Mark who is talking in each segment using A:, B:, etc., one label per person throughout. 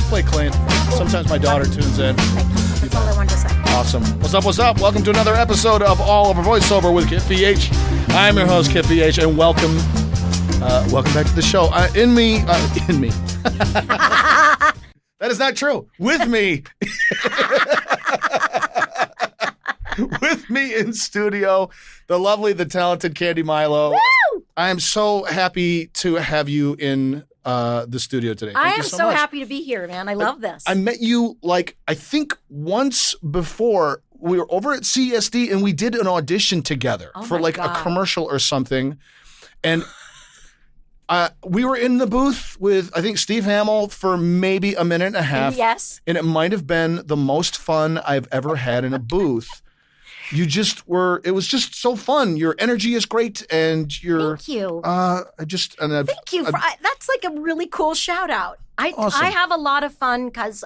A: play clean. Sometimes my daughter tunes in.
B: Thank you. That's all I wanted to say.
A: Awesome. What's up, what's up? Welcome to another episode of All Over Voiceover with Kiff VH. I'm your host, Kiff VH, and welcome back to the show. In me. That is not true. With me. With me in studio, the lovely, the talented Candi Milo.
B: Woo!
A: I am so happy to have you in the studio today. Thank
B: I
A: you
B: am so
A: much.
B: happy to be here, man. I love this.
A: I met you, I think once before. We were over at CSD and we did an audition together for a commercial or something. And we were in the booth with, I think, Steve Hamill for maybe a minute and a half.
B: Yes.
A: And it might have been the most fun I've ever had in a booth. You just were, it was just so fun. Your energy is great and you're...
B: Thank you.
A: Thank
B: you. That's like a really cool shout out.
A: Awesome.
B: I have a lot of fun because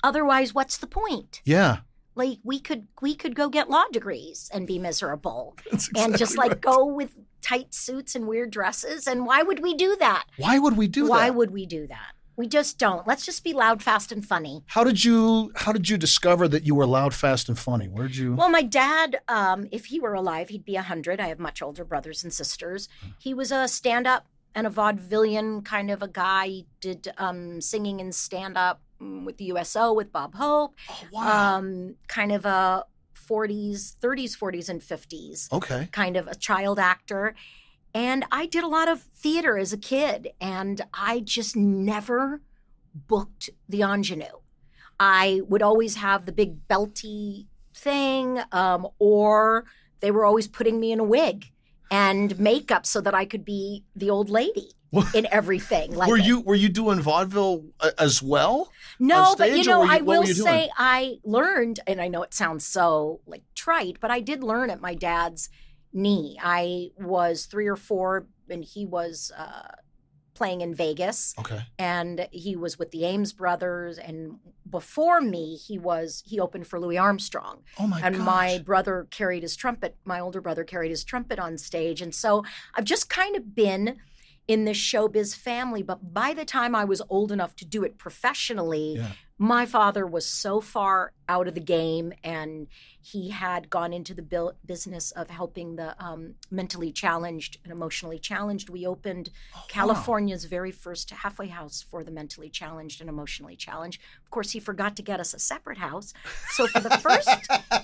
B: otherwise, what's the point?
A: Yeah.
B: Like we could go get law degrees and be miserable.
A: That's exactly
B: and just
A: right.
B: go with tight suits and weird dresses. And why would we do that?
A: Why would we do that?
B: Why would we do that? We just don't. Let's just be loud, fast, and funny.
A: How did you discover that you were loud, fast, and funny? Where'd you?
B: Well, my dad, if he were alive, he'd be 100. I have much older brothers and sisters. He was a stand-up and a vaudevillian kind of a guy. He did singing and stand-up with the USO with Bob Hope.
A: Oh, wow.
B: Kind of a 30s, 40s, and 50s.
A: Okay.
B: Kind of a child actor. And I did a lot of theater as a kid, and I just never booked the ingenue. I would always have the big belty thing, or they were always putting me in a wig and makeup so that I could be the old lady in everything.
A: Were you doing vaudeville as well?
B: No, but I
A: what
B: will
A: were you doing?
B: say I learned, and I know it sounds so trite, but I did learn at my dad's knee. I was 3 or 4 and he was playing in Vegas.
A: Okay.
B: And he was with the Ames brothers, and before me he opened for Louis Armstrong.
A: Oh my
B: And
A: gosh.
B: my brother carried his trumpet, my older brother carried his trumpet on stage. And so I've just kind of been in this showbiz family, but by the time I was old enough to do it professionally, my father was so far out of the game, and he had gone into the business of helping the mentally challenged and emotionally challenged. We opened California's very first halfway house for the mentally challenged and emotionally challenged. Of course, he forgot to get us a separate house. So for the first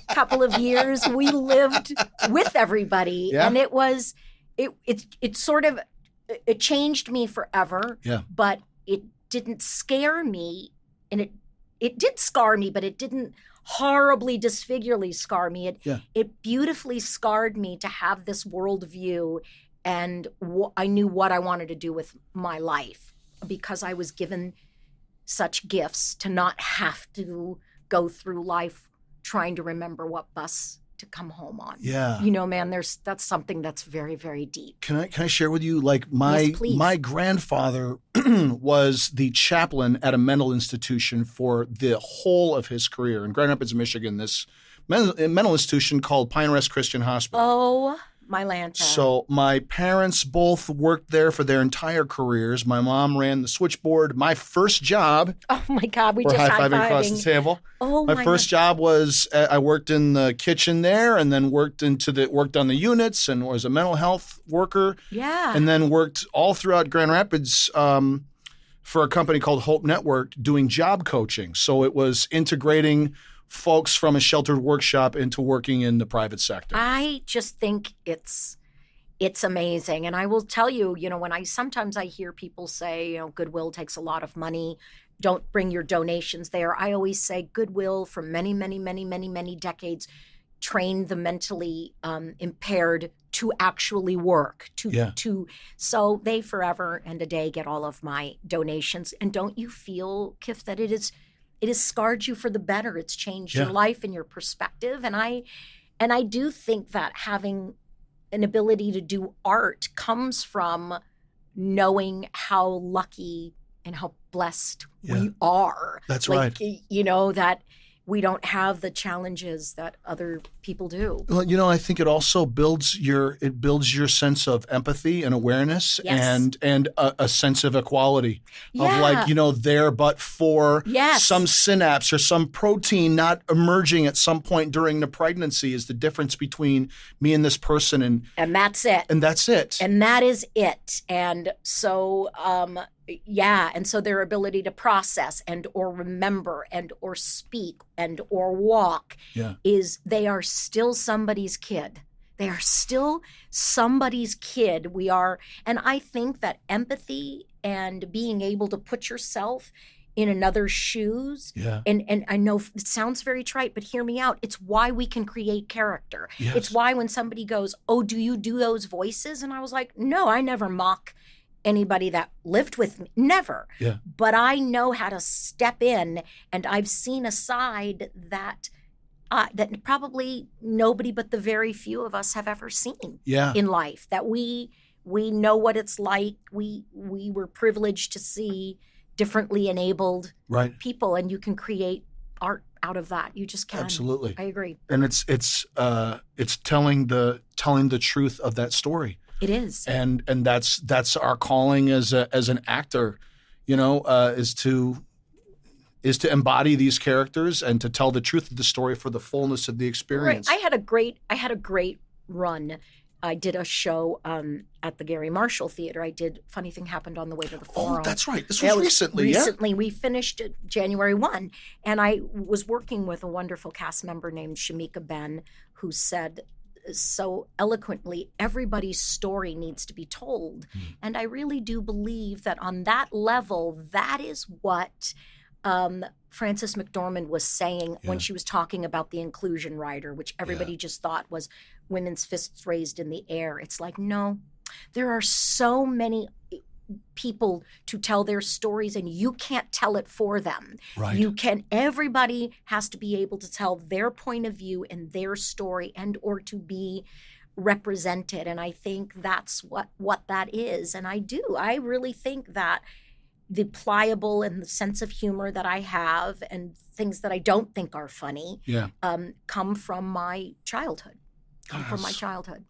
B: couple of years, we lived with everybody.
A: Yeah.
B: And it sort of, it changed me forever.
A: Yeah.
B: But it didn't scare me. And it did scar me, but it didn't horribly disfigurely scar me. It beautifully scarred me to have this worldview, and I knew what I wanted to do with my life because I was given such gifts to not have to go through life trying to remember what bus to come home on.
A: Yeah.
B: Man, that's something that's very, very deep.
A: Can I share with you, my grandfather was the chaplain at a mental institution for the whole of his career in Grand Rapids, Michigan, this mental institution called Pine Rest Christian Hospital.
B: Oh, my Lanta.
A: So my parents both worked there for their entire careers. My mom ran the switchboard. My first job.
B: Oh my God,
A: we're just high-fiving across the table.
B: Oh
A: my first job was I worked in the kitchen there, and then worked on the units and was a mental health worker.
B: Yeah.
A: And then worked all throughout Grand Rapids for a company called Hope Network doing job coaching. So it was integrating folks from a sheltered workshop into working in the private sector.
B: I just think it's amazing. And I will tell you, when sometimes I hear people say, Goodwill takes a lot of money, don't bring your donations there. I always say Goodwill for many, many, many, many, many decades trained the mentally impaired to actually work. So they forever and a day get all of my donations. And don't you feel, Kiff, that it has scarred you for the better? It's changed your life and your perspective. And I do think that having an ability to do art comes from knowing how lucky and how blessed we are.
A: That's right.
B: That we don't have the challenges that other people do.
A: Well, you know, I think it also builds your sense of empathy and awareness,
B: Yes.
A: and a sense of equality
B: Yeah.
A: of like, you know, there but for
B: Yes.
A: some synapse or some protein not emerging at some point during the pregnancy is the difference between me and this person,
B: And that's it.
A: and that's it.
B: And that is it. And so, and so their ability to process and or remember and or speak and or walk
A: Yeah.
B: is they are still somebody's kid. They are still somebody's kid. We are, and I think that empathy and being able to put yourself in another's shoes.
A: Yeah.
B: And I know it sounds very trite, but hear me out. It's why we can create character.
A: Yes.
B: It's why when somebody goes, "Oh, do you do those voices?" And I was like, "No, I never mock anybody that lived with me. Never."
A: Yeah.
B: But I know how to step in, and I've seen a side that probably nobody but the very few of us have ever seen
A: Yeah.
B: in life. That we know what it's like. We were privileged to see differently enabled
A: Right.
B: people, and you can create art out of that. You just can.
A: Absolutely.
B: I agree.
A: And it's telling the truth of that story.
B: It is.
A: And that's our calling as an actor, you know, is to embody these characters and to tell the truth of the story for the fullness of the experience.
B: Right. I had a great run. I did a show at the Gary Marshall Theater. I did Funny Thing Happened on the Way to the Forum.
A: Oh, that's right. This was recently.
B: Recently, we finished it January 1. And I was working with a wonderful cast member named Shamika Ben, who said so eloquently, everybody's story needs to be told. And I really do believe that on that level, that is what Frances McDormand was saying when she was talking about the inclusion rider, which everybody just thought was women's fists raised in the air. It's like, no, there are so many people to tell their stories, and you can't tell it for them.
A: Right.
B: Everybody has to be able to tell their point of view and their story, and or to be represented. And I think that's what that is. And I really think that the pliable and the sense of humor that I have and things that I don't think are funny come from my childhood.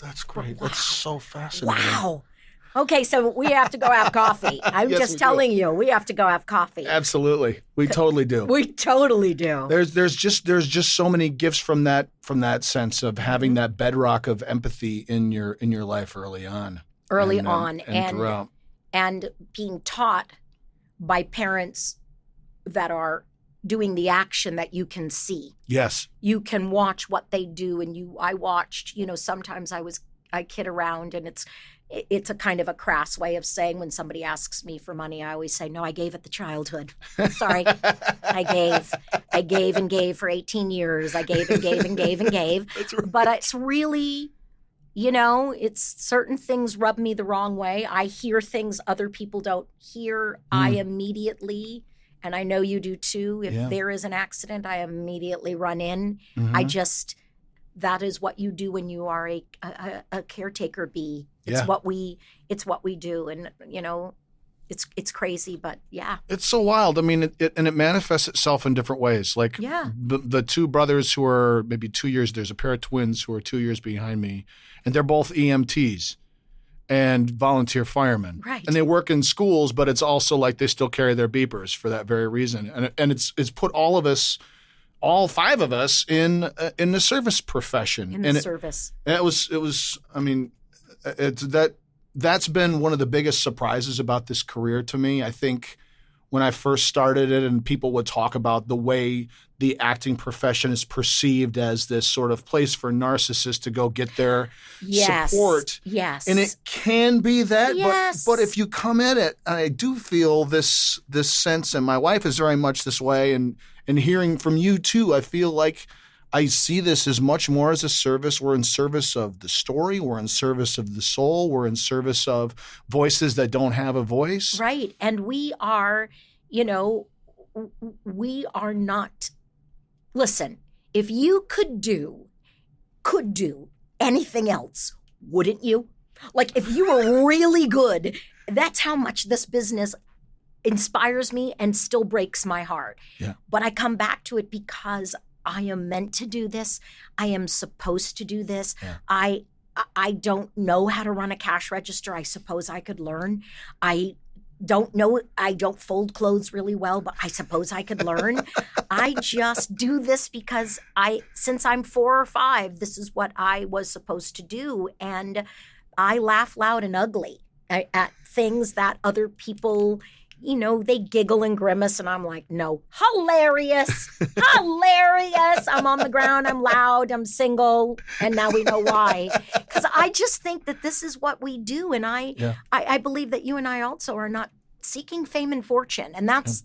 A: That's great.
B: Wow.
A: That's so fascinating.
B: Wow. Okay, so we have to go have coffee. I'm
A: Yes,
B: just
A: we
B: telling you, we have to go have coffee.
A: Absolutely. We totally do.
B: We totally do.
A: There's just so many gifts from that sense of having that bedrock of empathy in your life early on. And throughout.
B: And being taught by parents that are doing the action that you can see.
A: Yes.
B: You can watch what they do, and I watched, sometimes I kid around, and it's a kind of a crass way of saying when somebody asks me for money, I always say, no, I gave at the childhood. Sorry. I gave and gave for 18 years. I gave and gave and gave and gave.
A: That's right.
B: But it's really, it's certain things rub me the wrong way. I hear things other people don't hear. I immediately, and I know you do too, if there is an accident, I immediately run in.
A: Mm-hmm.
B: That is what you do when you are a caretaker bee. It's what we do, and it's crazy, but
A: it's so wild. I mean, it manifests itself in different ways. Like the two brothers who are maybe 2 years. There's a pair of twins who are 2 years behind me, and they're both EMTs and volunteer firemen.
B: Right.
A: And they work in schools, but it's also like they still carry their beepers for that very reason. And it's put all five of us in the service profession.
B: Service.
A: It was. I mean, that's been one of the biggest surprises about this career to me. I think when I first started it, and people would talk about the way the acting profession is perceived as this sort of place for narcissists to go get their support.
B: Yes.
A: And it can be that,
B: yes.
A: but if you come at it, I do feel this sense, and my wife is very much this way, and hearing from you too, I feel like I see this as much more as a service. We're in service of the story. We're in service of the soul. We're in service of voices that don't have a voice.
B: Right. And we are not, listen, if you could do anything else, wouldn't you? Like if you were really good, that's how much this business inspires me and still breaks my heart.
A: Yeah.
B: But I come back to it because I am meant to do this. I am supposed to do this.
A: Yeah.
B: I don't know how to run a cash register. I suppose I could learn. I don't know. I don't fold clothes really well, but I suppose I could learn. I just do this because since I'm 4 or 5, this is what I was supposed to do. And I laugh loud and ugly at things that other people, they giggle and grimace, and I'm like, no, hilarious, hilarious. I'm on the ground, I'm loud, I'm single, and now we know why. Because I just think that this is what we do, and I believe that you and I also are not seeking fame and fortune, and that's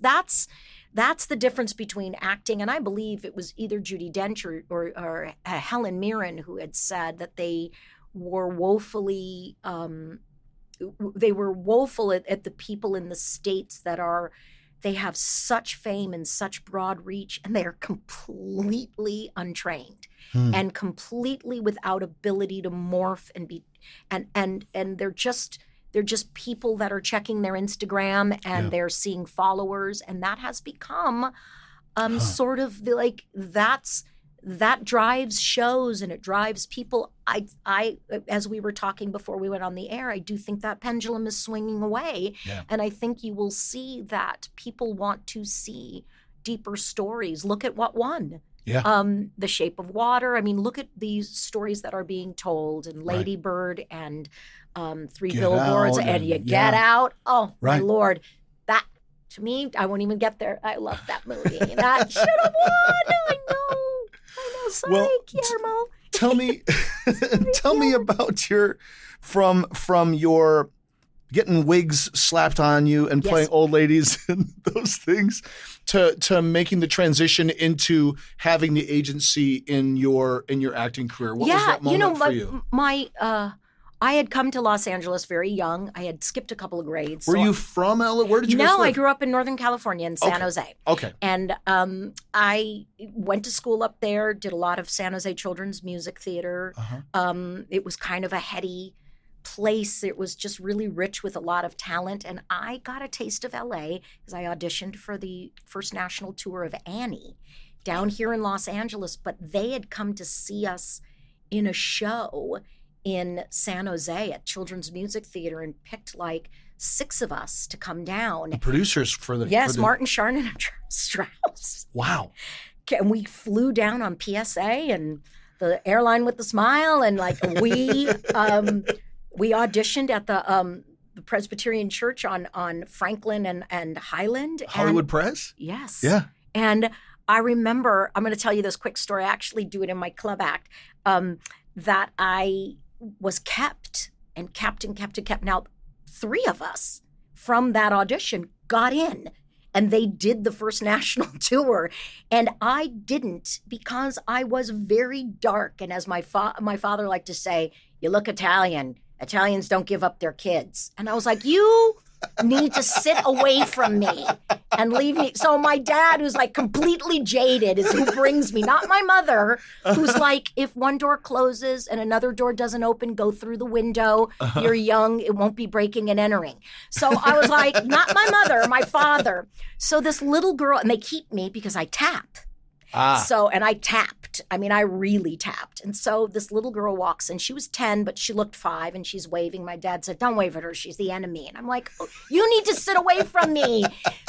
B: the difference between acting. And I believe it was either Judi Dench or Helen Mirren who had said that they were woefully woeful at the people in the States they have such fame and such broad reach, and they are completely untrained and completely without ability to morph and be, and they're just people that are checking their Instagram and they're seeing followers, and that has become sort of that drives shows and it drives people. I as we were talking before we went on the air, I do think that pendulum is swinging away. Yeah. And I think you will see that people want to see deeper stories. Look at what won. Yeah. The Shape of Water. I mean, look at these stories that are being told, and Lady Bird and Three Billboards and You Get Out. Oh, my Lord. That, to me, I won't even get there. I love that movie. That should have won. I know. Sorry, Guillermo.
A: Tell me about your from your getting wigs slapped on you and playing old ladies and those things to making the transition into having the agency in your acting career. What was that moment for you?
B: I had come to Los Angeles very young. I had skipped a couple of grades.
A: Were you from LA? Where did you go?
B: No, I grew up in Northern California in San Jose.
A: Okay.
B: And I went to school up there, did a lot of San Jose Children's Music Theater. Uh-huh. It was kind of a heady place. It was just really rich with a lot of talent. And I got a taste of LA because I auditioned for the first national tour of Annie down here in Los Angeles. But they had come to see us in a show in San Jose at Children's Music Theater and picked like 6 of us to come down.
A: The producers for the...
B: Yes, Martin Sharnon and Charles Strauss.
A: Wow.
B: And we flew down on PSA and the airline with the smile, and like we auditioned at the Presbyterian Church on Franklin and Highland.
A: Hollywood Press?
B: Yes.
A: Yeah.
B: And I remember, I'm going to tell you this quick story. I actually do it in my club act, that I was kept. Now, 3 of us from that audition got in, and they did the first national tour, and I didn't because I was very dark. And as my father liked to say, you look Italian. Italians don't give up their kids. And I was like, you need to sit away from me and leave me. So my dad, who's like completely jaded, is who brings me, not my mother, who's like, if one door closes and another door doesn't open, go through the window. You're young. It won't be breaking and entering. So I was like, not my mother, my father. So this little girl, and they keep me because I tap. So, and I tapped. I mean, I really tapped. And so this little girl walks in. She was 10, but she looked 5, and she's waving. My dad said, don't wave at her. She's the enemy. And I'm like, oh, you need to sit away from me.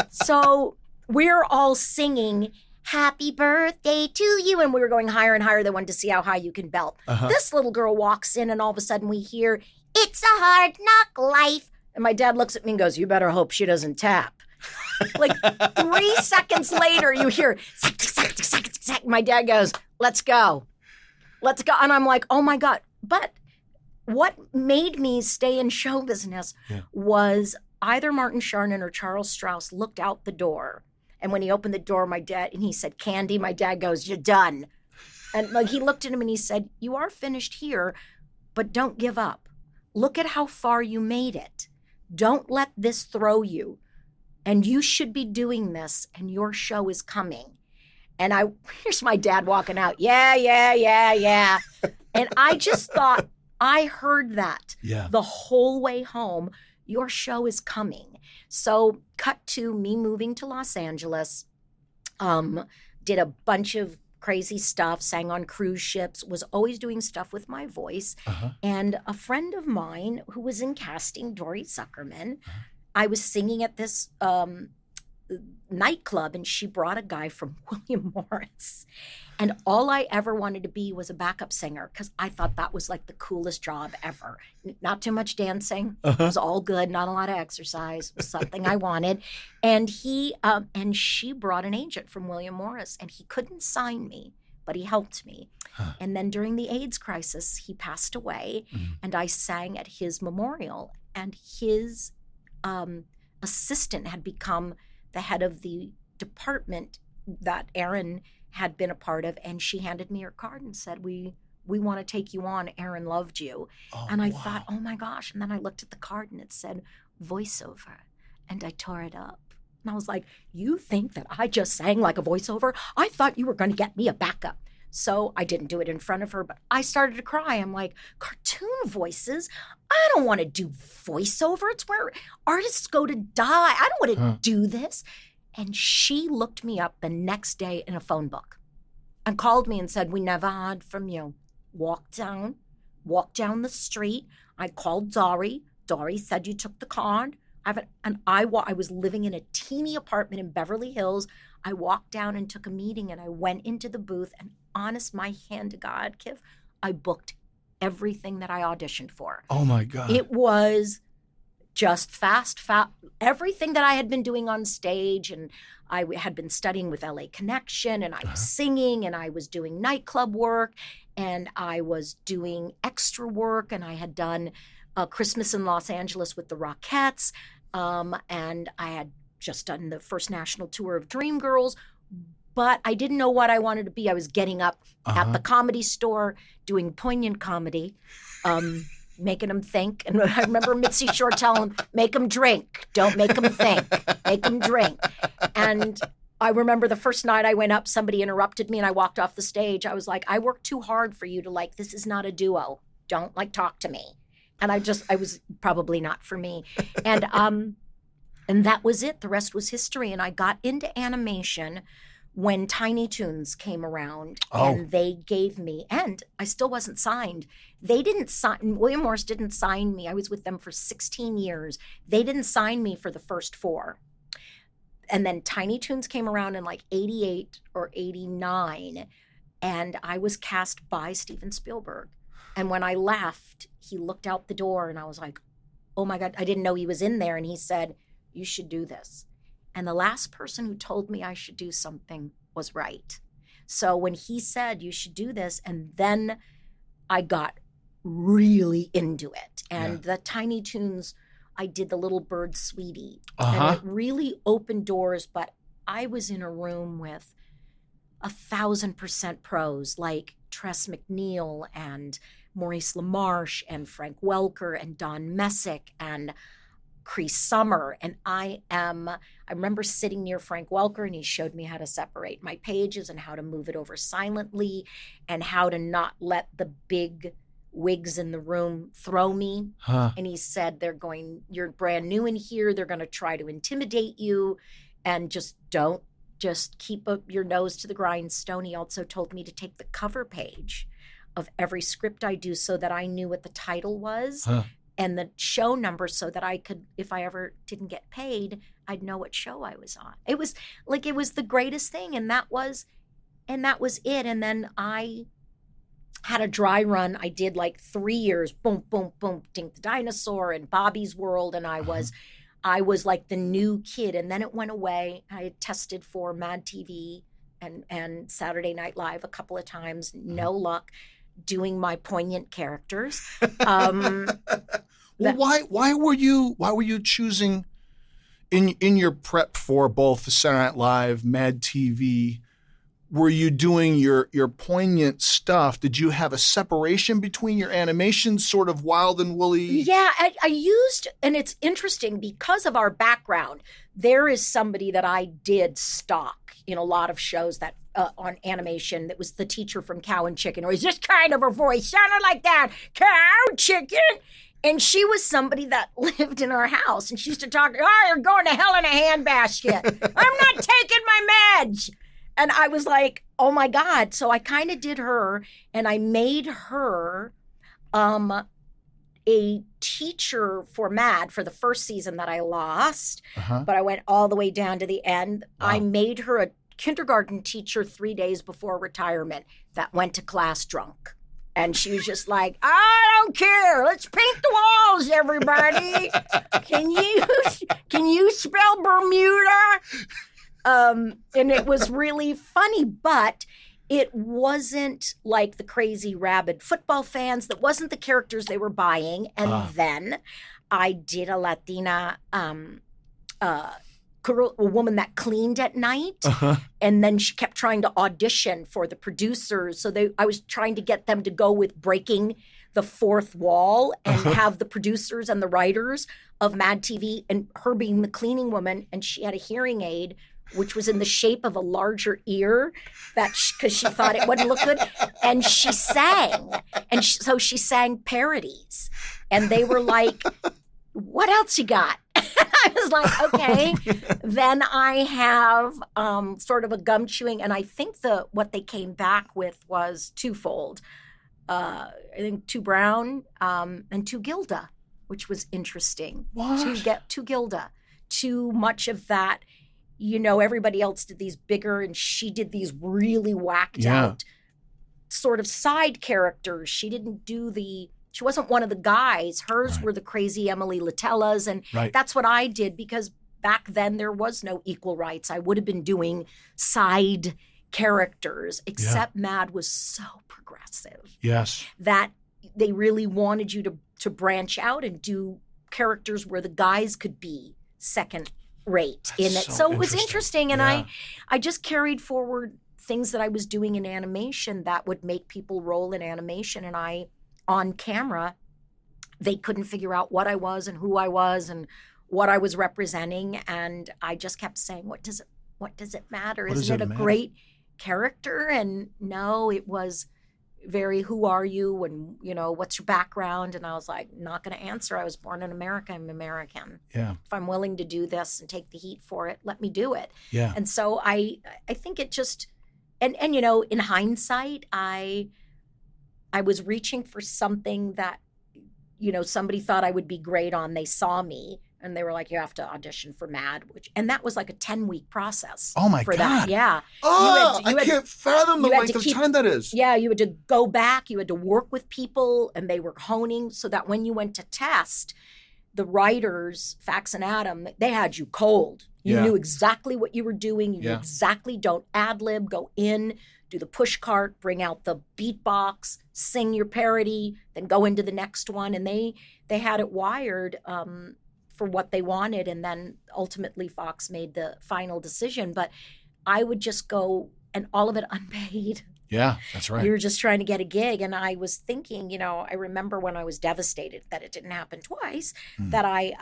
B: So we're all singing, happy birthday to you. And we were going higher and higher. They wanted to see how high you can belt. This little girl walks in, and all of a sudden we hear, it's a hard knock life. And my dad looks at me and goes, you better hope she doesn't tap. Like 3 seconds later, you hear, my dad goes, let's go. And I'm like, oh my God. But what made me stay in show business was either Martin Sharnon or Charles Strauss looked out the door. And when he opened the door, my dad, and he said, Candi, my dad goes, you're done. And like he looked at him and he said, you are finished here, but don't give up. Look at how far you made it. Don't let this throw you. And you should be doing this, and your show is coming. And here's my dad walking out. Yeah. And I just thought, I heard that the whole way home. Your show is coming. So cut to me moving to Los Angeles, did a bunch of crazy stuff, sang on cruise ships, was always doing stuff with my voice. And a friend of mine who was in casting, Dory Zuckerman, I was singing at this nightclub, and she brought a guy from William Morris. And all I ever wanted to be was a backup singer, because I thought that was like the coolest job ever. Not too much dancing. It was all good. Not a lot of exercise. It was something I wanted. And she brought an agent from William Morris, and he couldn't sign me, but he helped me. And then during the AIDS crisis, he passed away, and I sang at his memorial. And his assistant had become the head of the department that Aaron had been a part of, and she handed me her card and said, we want to take you on. Aaron loved you. And I thought, oh my gosh. And then I looked at the card and it said voiceover, and I tore it up. And I was like, you think that I just sang like a voiceover? I thought you were going to get me a backup. So I didn't do it in front of her, but I started to cry. I'm like, cartoon voices? I don't want to do voiceover. It's where artists go to die. I don't want to do this. And she looked me up the next day in a phone book and called me and said, we never heard from you. Walk down the street. I called Dory. Dory said you took the card. I was living in a teeny apartment in Beverly Hills. I walked down and took a meeting, and I went into the booth, and honest, my hand to God, Kiff, I booked everything that I auditioned for.
A: Oh my God.
B: It was just fast, everything that I had been doing on stage, and I had been studying with LA Connection, and I was singing, and I was doing nightclub work, and I was doing extra work, and I had done Christmas in Los Angeles with the Rockettes, and I had just done the first national tour of Dreamgirls, but I didn't know what I wanted to be. I was getting up at the Comedy Store, doing poignant comedy, making them think. And I remember Mitzi Shore telling them, make them drink. Don't make them think. Make them drink. And I remember the first night I went up, somebody interrupted me and I walked off the stage. I was like, I worked too hard for you to this is not a duo. Don't talk to me. And I was probably not for me. And that was it. The rest was history. And I got into animation when Tiny Toons came around, and they gave me, and I still wasn't signed. They didn't sign, William Morris didn't sign me. I was with them for 16 years. They didn't sign me for the first 4. And then Tiny Toons came around in 88 or 89, and I was cast by Steven Spielberg. And when I left, he looked out the door, and I was like, oh my God, I didn't know he was in there. And he said, you should do this. And the last person who told me I should do something was right. So when he said, you should do this, and then I got really into it. And the Tiny Toons, I did the Little Bird Sweetie. And it really opened doors, but I was in a room with 1,000% pros like Tress MacNeille and Maurice LaMarche and Frank Welker and Don Messick and Cree Summer. And I remember sitting near Frank Welker, and he showed me how to separate my pages and how to move it over silently and how to not let the big wigs in the room throw me. And he said, you're brand new in here. They're going to try to intimidate you, and just keep your nose to the grindstone. He also told me to take the cover page of every script I do so that I knew what the title was. And the show number, so that I could, if I ever didn't get paid, I'd know what show I was on. It was the greatest thing. And that was it. And then I had a dry run. I did 3 years, boom, boom, boom, Dink the Dinosaur and Bobby's World. And I was like the new kid. And then it went away. I had tested for Mad TV and Saturday Night Live a couple of times. No luck. Doing my poignant characters.
A: Well, why were you choosing in your prep for both Saturday Night Live, Mad TV? Were you doing your poignant stuff? Did you have a separation between your animations, sort of Wild and Woolly?
B: Yeah, I used, and it's interesting because of our background. There is somebody that I did stock in a lot of shows that on animation that was the teacher from Cow and Chicken, or is this kind of her voice sounded like that? Cow, chicken. And she was somebody that lived in our house, and she used to talk, you're going to hell in a handbasket. I'm not taking my meds. And I was like, oh my God. So I kind of did her, and I made her a teacher for Mad for the first season that I lost, but I went all the way down to the end. Wow. I made her a kindergarten teacher 3 days before retirement that went to class drunk. And she was just like, I don't care. Let's paint the walls, everybody. Can you spell Bermuda? And it was really funny, but it wasn't like the crazy rabid football fans. That wasn't the characters they were buying. And then I did a Latina girl, a woman that cleaned at night. And then she kept trying to audition for the producers. So I was trying to get them to go with breaking the fourth wall and have the producers and the writers of Mad TV and her being the cleaning woman. And she had a hearing aid which was in the shape of a larger ear, because she thought it wouldn't look good. And she sang. And so she sang parodies. And they were like, what else you got? I was like, okay. Then I have sort of a gum chewing. And I think what they came back with was twofold. I think two brown and two Gilda, which was interesting.
A: What?
B: To get two Gilda. Too much of that. You know, everybody else did these bigger, and she did these really whacked out sort of side characters. She didn't do she wasn't one of the guys. Hers were the crazy Emily Latellas, and that's what I did, because back then there was no equal rights. I would have been doing side characters, except Mad was so progressive.
A: Yes.
B: That they really wanted you to branch out and do characters where the guys could be second rate in it. So it was interesting. And I just carried forward things that I was doing in animation that would make people roll in animation. And on camera, they couldn't figure out what I was and who I was and what I was representing. And I just kept saying, what does it matter? Isn't it a great character? And no, it was very, who are you? And, you know, what's your background? And I was like, not going to answer. I was born in America. I'm American.
A: Yeah.
B: If I'm willing to do this and take the heat for it, let me do it.
A: Yeah.
B: And so I think it just, and you know, in hindsight, I was reaching for something that, you know, somebody thought I would be great on. They saw me and they were like, you have to audition for Mad, and that was like a 10-week process.
A: Oh my
B: God.
A: God.
B: Yeah.
A: Oh, I can't fathom the length of time that is.
B: Yeah. You had to go back. You had to work with people, and they were honing so that when you went to test, the writers, Fax and Adam, they had you cold. You knew exactly what you were doing. You knew exactly, don't ad lib, go in, do the push cart, bring out the beatbox, sing your parody, then go into the next one. And they had it wired for what they wanted. And then ultimately Fox made the final decision. But I would just go, and all of it unpaid.
A: Yeah, that's right.
B: You're just trying to get a gig. And I was thinking, you know, I remember when I was devastated that it didn't happen twice, that I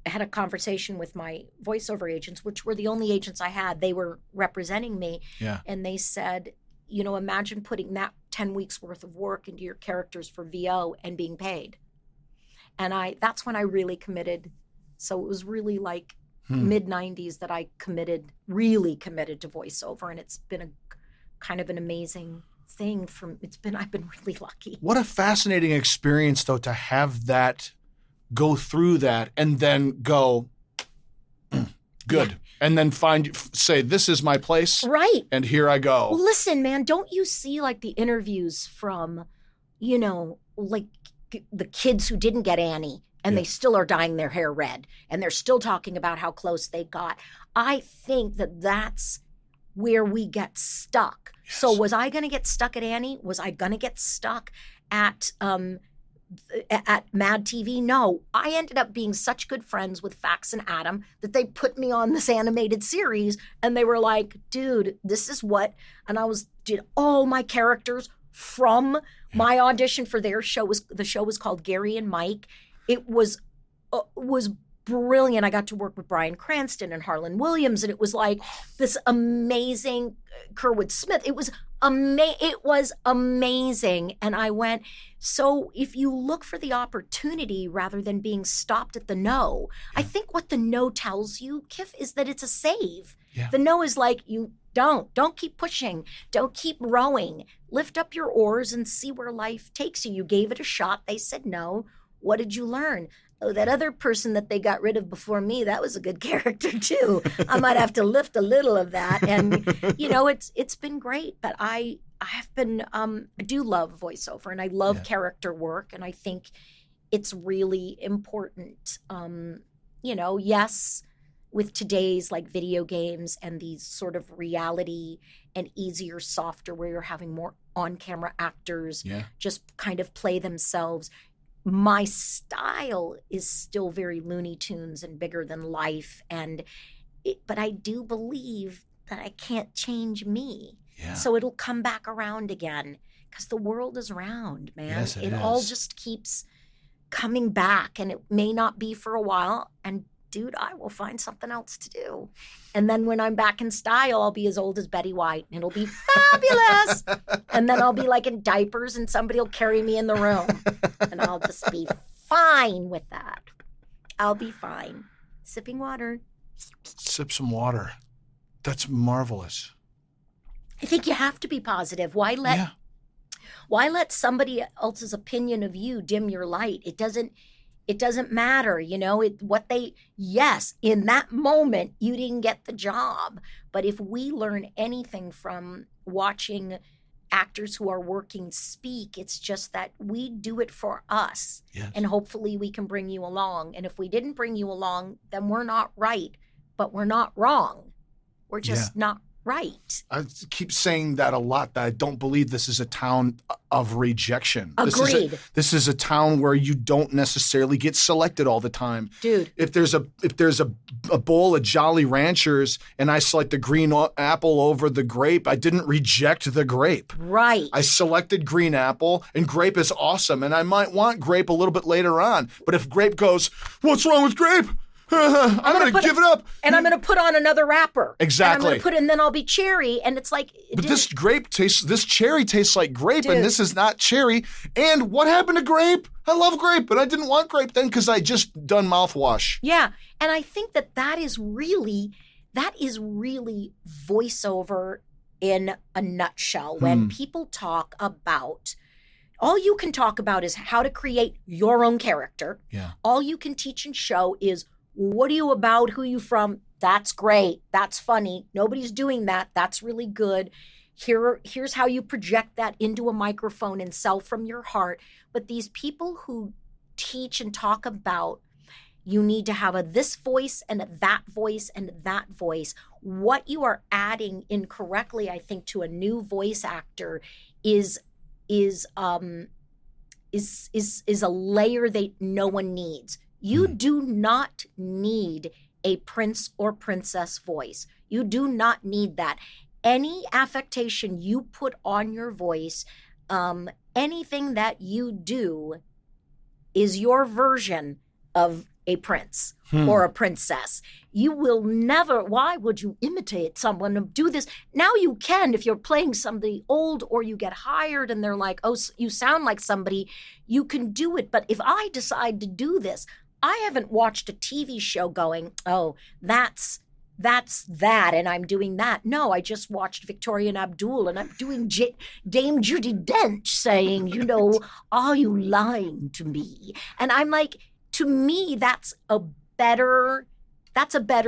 B: had a conversation with my voiceover agents, which were the only agents I had. They were representing me.
A: Yeah.
B: And they said, you know, imagine putting that 10 weeks worth of work into your characters for VO and being paid. And that's when I really committed. So it was really like mid-90s that I really committed to voiceover. And it's been a kind of an amazing thing. I've been really lucky.
A: What a fascinating experience, though, to have that, go through that, and then go, good. Yeah. And then say, this is my place.
B: Right.
A: And here I go.
B: Well, listen, man, don't you see like the interviews from, you know, like the kids who didn't get Annie and they still are dyeing their hair red and they're still talking about how close they got. I think that's where we get stuck. Yes. So was I going to get stuck at Annie? Was I going to get stuck at Mad TV? No, I ended up being such good friends with Fax and Adam that they put me on this animated series, and they were like, dude, this is what, and did all my characters from my audition for their show. The show was called Gary and Mike. It was brilliant. I got to work with Bryan Cranston and Harlan Williams, and it was like this amazing Kerwood Smith. It was amazing. And I went, so if you look for the opportunity rather than being stopped at the no, I think what the no tells you, Kiff, is that it's a save.
A: Yeah.
B: The no is like, you don't keep pushing. Don't keep rowing. Lift up your oars and see where life takes you. You gave it a shot. They said no. What did you learn? Oh, that other person that they got rid of before me, that was a good character too. I might have to lift a little of that. And, it's been great. But I do love voiceover, and I love character work. And I think it's really important. Yes, with today's like video games and these sort of reality and easier, softer, where you're having more on-camera actors just kind of play themselves. My style is still very Looney Tunes and bigger than life, but I do believe that I can't change me.
A: Yeah.
B: So it'll come back around again, because the world is round, man.
A: Yes, it is.
B: All just keeps coming back, and it may not be for a while. And dude, I will find something else to do. And then when I'm back in style, I'll be as old as Betty White, and it'll be fabulous. And then I'll be like in diapers, and somebody will carry me in the room, and I'll just be fine with that. I'll be fine. Sipping water.
A: Sip some water. That's marvelous.
B: I think you have to be positive. Why let somebody else's opinion of you dim your light? It doesn't matter, yes, in that moment, you didn't get the job. But if we learn anything from watching actors who are working speak, it's just that we do it for us.
A: Yes.
B: And hopefully we can bring you along. And if we didn't bring you along, then we're not right, but we're not wrong. We're just not right.
A: I keep saying that a lot, that I don't believe this is a town of rejection.
B: Agreed.
A: This is a town where you don't necessarily get selected all the time.
B: Dude.
A: If there's a bowl of Jolly Ranchers and I select the green apple over the grape, I didn't reject the grape.
B: Right.
A: I selected green apple, and grape is awesome, and I might want grape a little bit later on. But if grape goes, what's wrong with grape? I'm going to give it up.
B: And I'm going to put on another wrapper.
A: Exactly.
B: And then I'll be cherry. And it's like.
A: But this cherry tastes like grape,
B: Dude.
A: And this is not cherry. And what happened to grape? I love grape, but I didn't want grape then because I just done mouthwash.
B: Yeah. And I think that is really voiceover in a nutshell. When people talk about, all you can talk about is how to create your own character.
A: Yeah.
B: All you can teach and show is, what are you about? Who are you from? That's great. That's funny. Nobody's doing that. That's really good. Here's how you project that into a microphone and sell from your heart. But these people who teach and talk about, you need to have a this voice and a that voice and that voice. What you are adding incorrectly, I think, to a new voice actor is a layer that no one needs. You do not need a prince or princess voice. You do not need that. Any affectation you put on your voice, anything that you do is your version of a prince or a princess. You will never, why would you imitate someone and do this? Now you can if you're playing somebody old, or you get hired and they're like, oh, you sound like somebody, you can do it. But if I decide to do this, I haven't watched a TV show going, oh, that's that, and I'm doing that. No, I just watched Victoria and Abdul, and I'm doing Dame Judi Dench saying, are you lying to me? And I'm like, to me, that's a better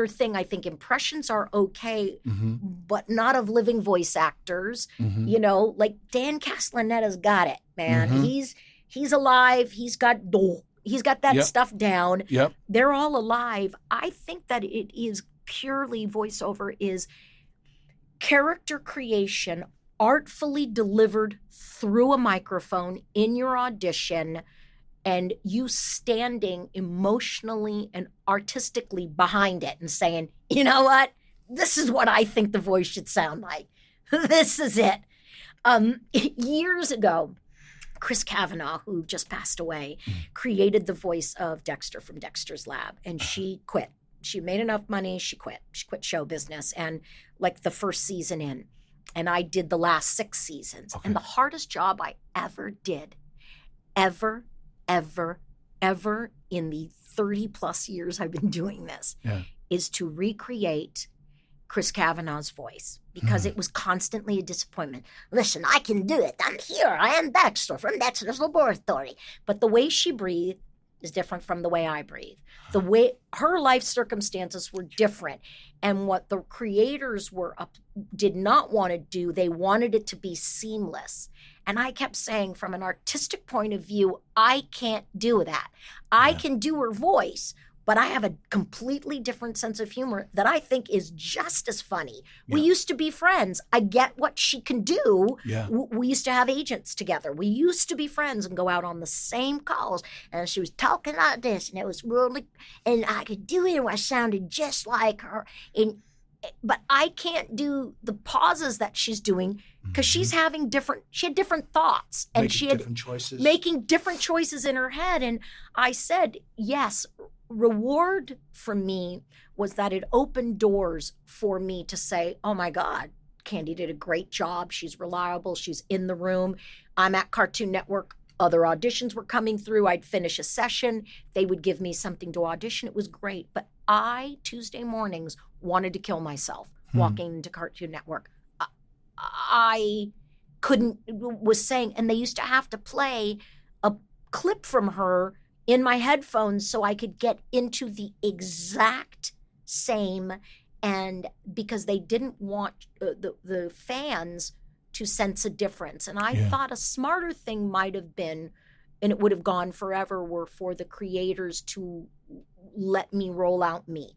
B: thing. I think impressions are okay, but not of living voice actors. Like Dan Castellaneta's got it, man. He's alive. He's got that stuff down.
A: Yep.
B: They're all alive. I think that it is purely voiceover is character creation artfully delivered through a microphone in your audition, and you standing emotionally and artistically behind it and saying, you know what? This is what I think the voice should sound like. This is it. Years ago, Chris Kavanaugh, who just passed away, created the voice of Dexter from Dexter's Lab, and she quit. She made enough money, she quit. She quit show business, and like the first season in. And I did the last 6 seasons. Okay. And the hardest job I ever did, ever in the 30 plus years I've been doing this, is to recreate Chris Kavanaugh's voice because it was constantly a disappointment. Listen, I can do it. I'm here. I am Dexter from Dexter's Laboratory. But the way she breathed is different from the way I breathe. The way her life circumstances were different. And what the creators did not want to do, they wanted it to be seamless. And I kept saying, from an artistic point of view, I can't do that. I can do her voice, but I have a completely different sense of humor that I think is just as funny. Yeah. We used to be friends. I get what she can do. Yeah. We used to have agents together. We used to be friends and go out on the same calls. And she was talking like this, and it was really, and I could do it, and I sounded just like her. But I can't do the pauses that she's doing because she had different thoughts. And making different choices in her head. And I said, yes, reward for me was that it opened doors for me to say, oh my God, Candi did a great job. She's reliable. She's in the room. I'm at Cartoon Network. Other auditions were coming through. I'd finish a session. They would give me something to audition. It was great. But Tuesday mornings, wanted to kill myself walking into Cartoon Network. I was saying, and they used to have to play a clip from her in my headphones so I could get into the exact same, and because they didn't want the fans to sense a difference. And I thought a smarter thing might have been, and it would have gone forever, were for the creators to let me roll out me.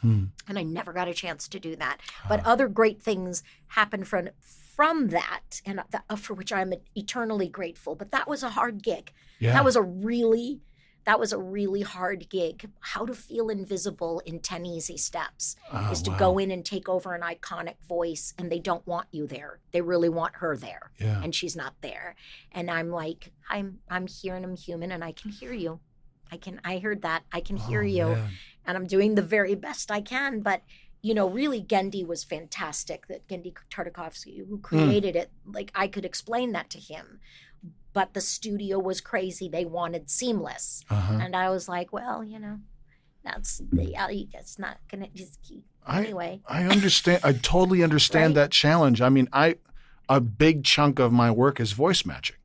B: And I never got a chance to do that. But other great things happened from that, and for which I'm eternally grateful. But that was a hard gig. Yeah. That was a really hard gig. How to feel invisible in 10 easy steps is to go in and take over an iconic voice, and they don't want you there. They really want her there, and she's not there. And I'm like, I'm here and I'm human and I can hear you. I heard that. I can hear you. Man. And I'm doing the very best I can. But, really Genndy was fantastic, that Genndy Tartakovsky, who created it, like I could explain that to him. But the studio was crazy. They wanted seamless. And I was like, well, that's not going to just keep. Anyway. I
A: understand. I totally understand that challenge. I mean, a big chunk of my work is voice matching.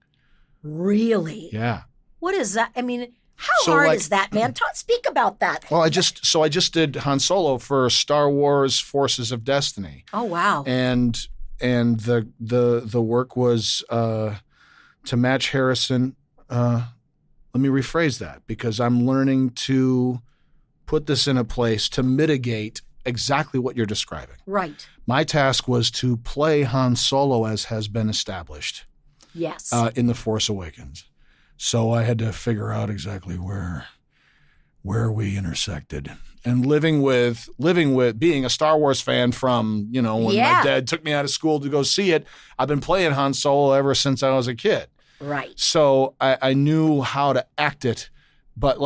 B: Really?
A: Yeah.
B: What is that? I mean, how hard is that, man? Speak about that.
A: Well, I just did Han Solo for Star Wars Forces of Destiny.
B: Oh, wow.
A: And the work was to match Harrison. Let me rephrase that, because I'm learning to put this in a place to mitigate exactly what you're describing.
B: Right.
A: My task was to play Han Solo as has been established.
B: Yes.
A: In The Force Awakens. So I had to figure out exactly where we intersected. And living with being a Star Wars fan from, when my dad took me out of school to go see it, I've been playing Han Solo ever since I was a kid.
B: Right.
A: So I knew how to act it, but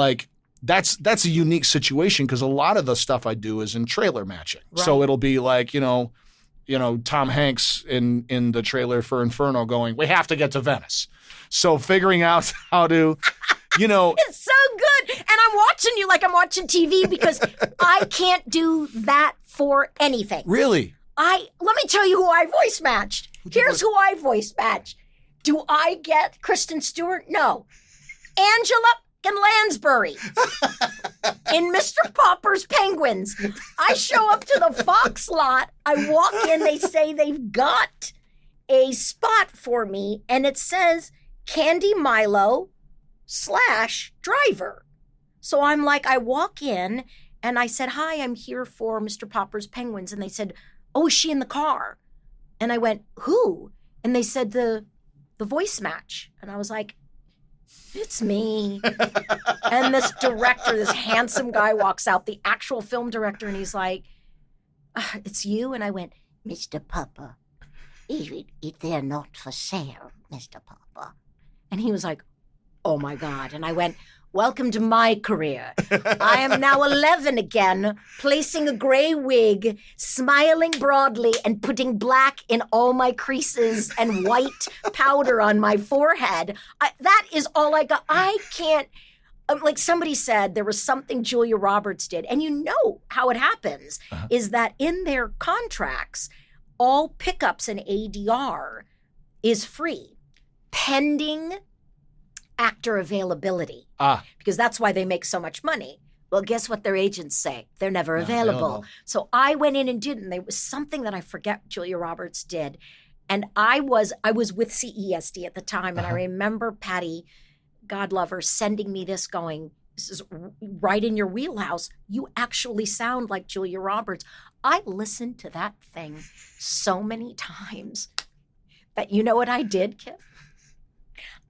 A: that's a unique situation because a lot of the stuff I do is in trailer matching. Right. So it'll be like, Tom Hanks in the trailer for Inferno going, we have to get to Venice. So figuring out how to,
B: It's so good. And I'm watching you like I'm watching TV because I can't do that for anything.
A: Really?
B: Let me tell you who I voice matched. Here's who I voice matched. Do I get Kristen Stewart? No. Angela and Lansbury in Mr. Popper's Penguins. I show up to the Fox lot. I walk in. They say they've got a spot for me, and it says Candi Milo / driver. So I'm like, I walk in, and I said, hi, I'm here for Mr. Popper's Penguins. And they said, oh, is she in the car? And I went, who? And they said, the voice match. And I was like, it's me. And this director, this handsome guy walks out, the actual film director, and he's like, it's you? And I went, Mr. Popper, they're not for sale, Mr. Popper. And he was like, oh my God. And I went, welcome to my career. I am now 11 again, placing a gray wig, smiling broadly, and putting black in all my creases and white powder on my forehead. That is all I got. like somebody said, there was something Julia Roberts did. And you know how it happens is that in their contracts, all pickups and ADR is free, pending actor availability. Because that's why they make so much money. Well, guess what their agents say? They're never available. So I went in and did it, and there was something that I forget Julia Roberts did. And I was with CESD at the time, and I remember Patty, God love her, sending me this going, this is right in your wheelhouse. You actually sound like Julia Roberts. I listened to that thing so many times that you know what I did, Kiff?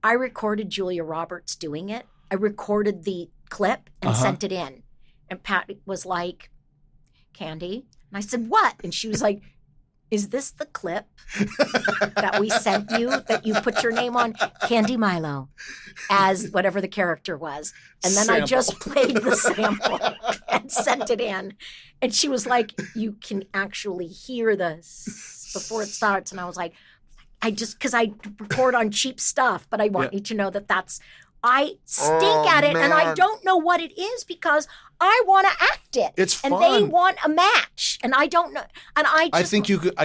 B: I recorded Julia Roberts doing it. I recorded the clip and sent it in. And Pat was like, Candi? And I said, what? And she was like, is this the clip that we sent you that you put your name on? Candi Milo as whatever the character was. And then I just played the sample and sent it in. And she was like, you can actually hear this before it starts. And I was like, because I record on cheap stuff, but I want you to know I stink at it, and I don't know what it is because I want to act it.
A: It's fun.
B: And they want a match, and I don't know. And I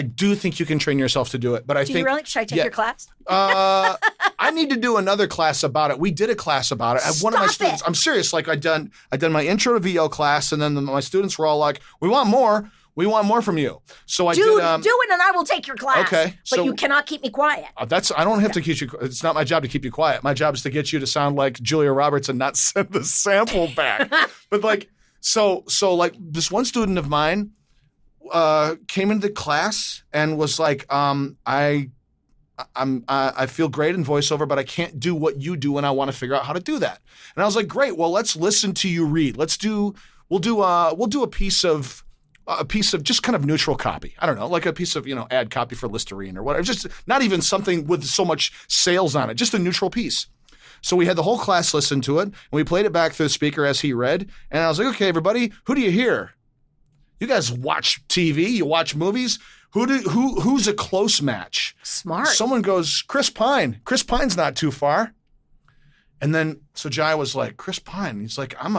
A: do think you can train yourself to do it, but I think.
B: Do you really? Should I take your class?
A: I need to do another class about it. We did a class about it. One of my students. I'm serious. Like I done my intro to VO class, and then my students were all like, "We want more. We want more from you." So I did. Do
B: it, and I will take your class.
A: Okay,
B: but you cannot keep me quiet.
A: I don't have to keep you. It's not my job to keep you quiet. My job is to get you to sound like Julia Roberts and not send the sample back. But like, so like this one student of mine came into class and was like, I feel great in voiceover, but I can't do what you do, and I want to figure out how to do that. And I was like, great. Well, let's listen to you read. We'll do a piece of just kind of neutral copy. I don't know, like a piece of, ad copy for Listerine or whatever. Just not even something with so much sales on it, just a neutral piece. So we had the whole class listen to it, and we played it back through the speaker as he read. And I was like, okay, everybody, who do you hear? You guys watch TV, you watch movies. Who's a close match?
B: Smart.
A: Someone goes, Chris Pine. Chris Pine's not too far. And then, so Jai was like, Chris Pine. He's like, I'm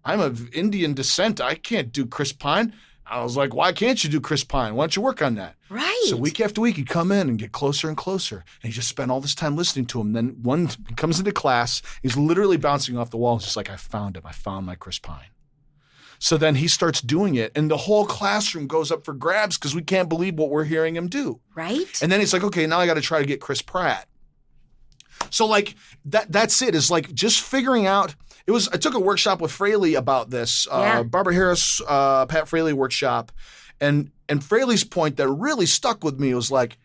A: of Indian descent. I can't do Chris Pine. I was like, why can't you do Chris Pine? Why don't you work on that?
B: Right.
A: So week after week, he'd come in and get closer and closer. And he just spent all this time listening to him. Then he comes into class. He's literally bouncing off the wall. He's just like, I found him. I found my Chris Pine. So then he starts doing it. And the whole classroom goes up for grabs because we can't believe what we're hearing him do.
B: Right.
A: And then he's like, okay, now I got to try to get Chris Pratt. So like that's it. Is like just figuring out. I took a workshop with Fraley about this, Barbara Harris, Pat Fraley workshop. And Fraley's point that really stuck with me was like,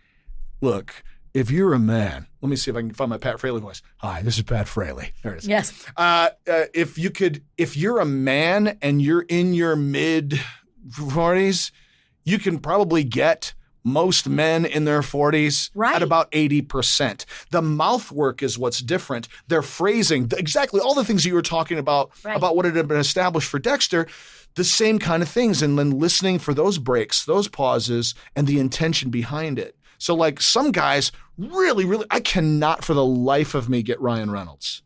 A: look, if you're a man, let me see if I can find my Pat Fraley voice. Hi, this is Pat Fraley. There it is.
B: Yes.
A: If you're a man and you're in your mid 40s, you can probably get most men in their 40s at about 80%. The mouth work is what's different. Their phrasing, exactly all the things you were talking about what had been established for Dexter, the same kind of things. And then listening for those breaks, those pauses, and the intention behind it. So like some guys really, really, I cannot for the life of me get Ryan Reynolds.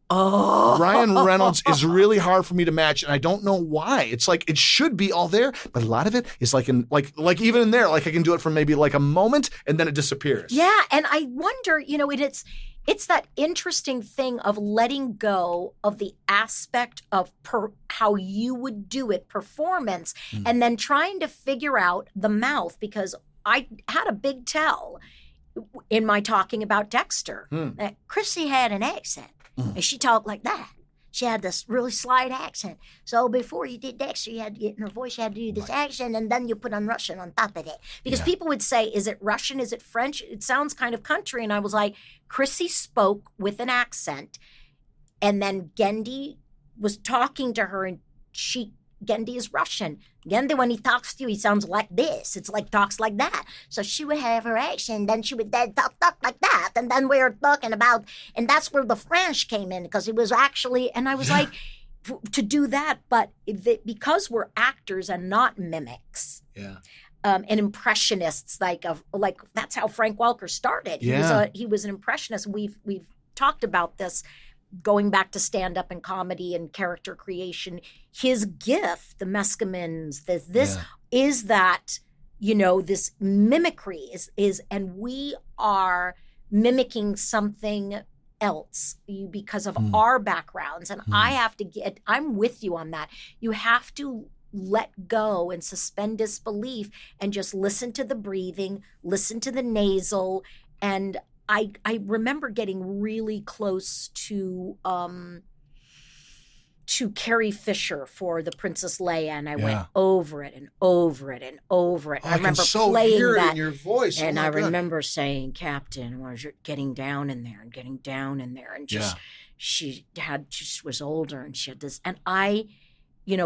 B: Oh.
A: Ryan Reynolds is really hard for me to match, and I don't know why. It's like it should be all there, but a lot of it is like even in there, like I can do it for maybe like a moment and then it disappears.
B: Yeah, and I wonder, it's that interesting thing of letting go of the aspect of how you would do it, performance, and then trying to figure out the mouth, because I had a big tell in my talking about Dexter that Chrissy had an accent. And she talked like that. She had this really slight accent. So before you did Dexter, you had to get in her voice, you had to do this accent, and then you put on Russian on top of it. Because people would say, is it Russian? Is it French? It sounds kind of country. And I was like, Chrissy spoke with an accent. And then Candi was talking to her, and Candi is Russian. Candi, when he talks to you, he sounds like this. It's like talks like that. So she would have her accent, then she would then talk like that. And then we were talking about, and that's where the French came in, because it was actually, and I was like, to do that, but because we're actors and not mimics.
A: Yeah.
B: And impressionists, like that's how Frank Welker started. He was an impressionist. We've talked about this going back to stand-up and comedy and character creation, his gift, the Mescamins, this is that, this mimicry is, and we are mimicking something else because of our backgrounds. And I'm with you on that. You have to let go and suspend disbelief and just listen to the breathing, listen to the nasal. And I remember getting really close to Carrie Fisher for the Princess Leia, and I went over it and over it and over it.
A: Oh,
B: I remember
A: playing
B: hear
A: that
B: it
A: in your voice,
B: and I remember saying, "Captain, was getting down in there and getting down in there," and just she was older and she had this, and I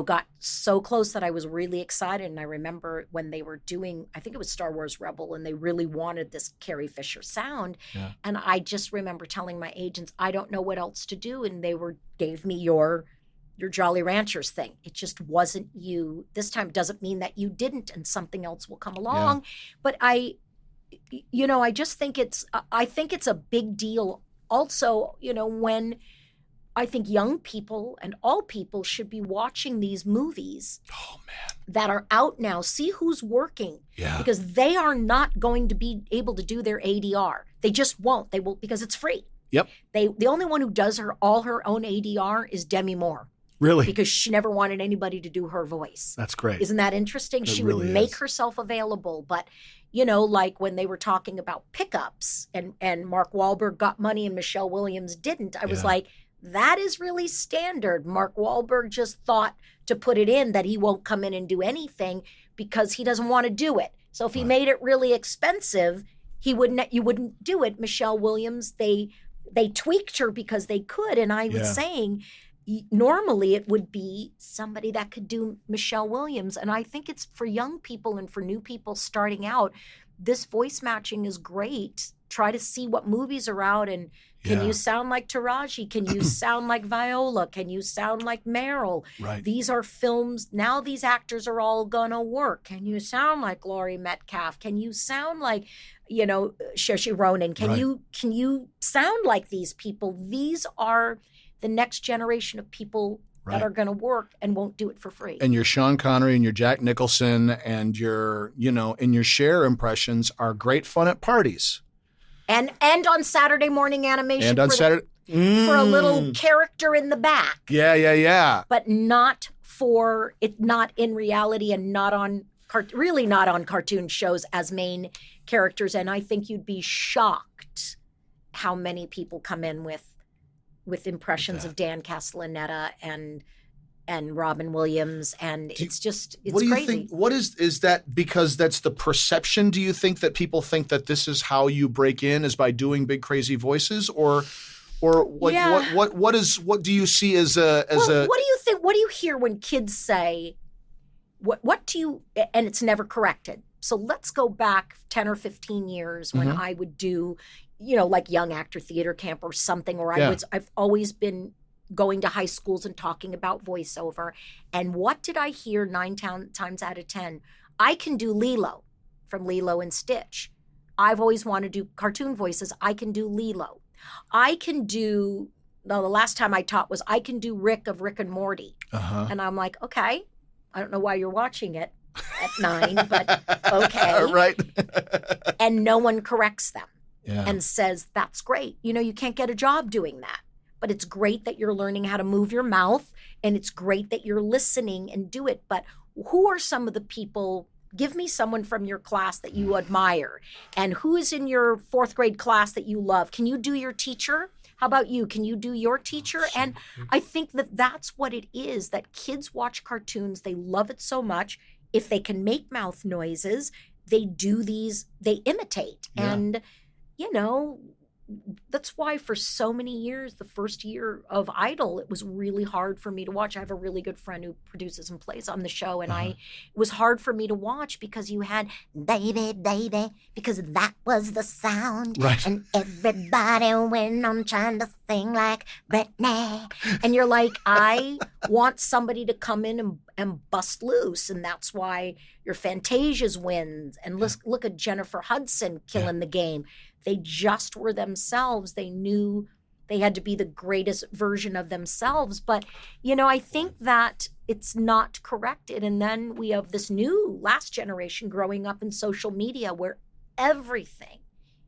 B: got so close that I was really excited. And I remember when they were doing, I think it was Star Wars Rebel, and they really wanted this Carrie Fisher sound. Yeah. And I just remember telling my agents, I don't know what else to do. And they gave me your Jolly Ranchers thing. It just wasn't you. This time doesn't mean that you didn't and something else will come along. Yeah. But I just think it's a big deal. Also, when I think young people and all people should be watching these movies that are out now. See who's working, because they are not going to be able to do their ADR. They just won't. They will, because it's free.
A: Yep.
B: The only one who does all her own ADR is Demi Moore.
A: Really?
B: Because she never wanted anybody to do her voice.
A: That's great.
B: Isn't that interesting? She would make herself available, but like when they were talking about pickups and Mark Wahlberg got money and Michelle Williams didn't, I was like, that is really standard. Mark Wahlberg just thought to put it in that he won't come in and do anything because he doesn't want to do it. So if he made it really expensive, you wouldn't do it. Michelle Williams, they tweaked her because they could. And I was saying, normally it would be somebody that could do Michelle Williams. And I think it's for young people and for new people starting out, this voice matching is great. Try to see what movies are out, and can you sound like Taraji? Can you sound like Viola? Can you sound like Meryl? Right. These are films. Now these actors are all gonna work. Can you sound like Laurie Metcalf? Can you sound like, Saoirse Ronan? Can you sound like these people? These are the next generation of people that are going to work and won't do it for free.
A: And your Sean Connery and your Jack Nicholson and your, and your Cher impressions are great fun at parties.
B: And on Saturday morning animation.
A: And on Saturday.
B: For a little character in the back.
A: Yeah.
B: But not in reality, and not on cartoon shows as main characters. And I think you'd be shocked how many people come in with impressions of Dan Castellaneta and Robin Williams, and it's crazy.
A: What do you think? What is that? Because that's the perception. Do you think that people think that this is how you break in, is by doing big crazy voices, or what do you see as a?
B: What do you think? What do you hear when kids say? What do you? And it's never corrected. So let's go back 10 or 15 years when I would do, like Young Actor Theater Camp or something, or I've always been going to high schools and talking about voiceover. And what did I hear 9 times out of 10? I can do Lilo from Lilo and Stitch. I've always wanted to do cartoon voices. I can do Lilo. I can do, the last time I taught was I can do Rick of Rick and Morty. And I'm like, okay, I don't know why you're watching it at 9, but okay.
A: Right.
B: And no one corrects them and says, that's great. You can't get a job doing that. But it's great that you're learning how to move your mouth, and it's great that you're listening and do it. But who are some of the people? Give me someone from your class that you admire. And who is in your 4th grade class that you love? Can you do your teacher? How about you? Can you do your teacher? And I think that's what it is, that kids watch cartoons. They love it so much. If they can make mouth noises, they do these, they imitate. Yeah. And, that's why for so many years, the first year of Idol, it was really hard for me to watch. I have a really good friend who produces and plays on the show, and it was hard for me to watch because you had baby, baby, because that was the sound.
A: Right.
B: And everybody went on trying to sing like Britney. And you're like, I want somebody to come in and bust loose. And that's why your Fantasias wins. And look at Jennifer Hudson killing the game. They just were themselves. They knew They had to be the greatest version of themselves. But, you know, I think that it's not corrected. And then we have this new last generation growing up in social media where everything